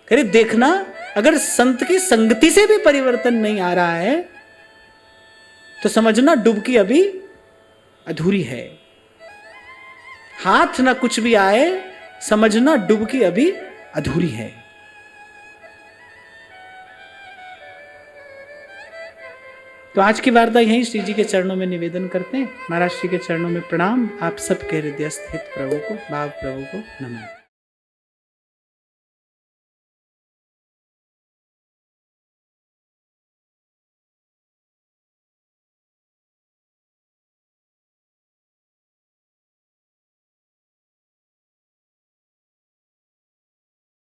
कह रहे देखना अगर संत की संगति से भी परिवर्तन नहीं आ रहा है तो समझना डुबकी अभी अधूरी है। हाथ ना कुछ भी आए समझना डुबकी अभी अधूरी है। तो आज की वार्ता यहीं श्री जी के चरणों में निवेदन करते हैं। महाराज श्री के चरणों में प्रणाम। आप सब के हृदयस्थ हित प्रभु को, भाव प्रभु को नमन।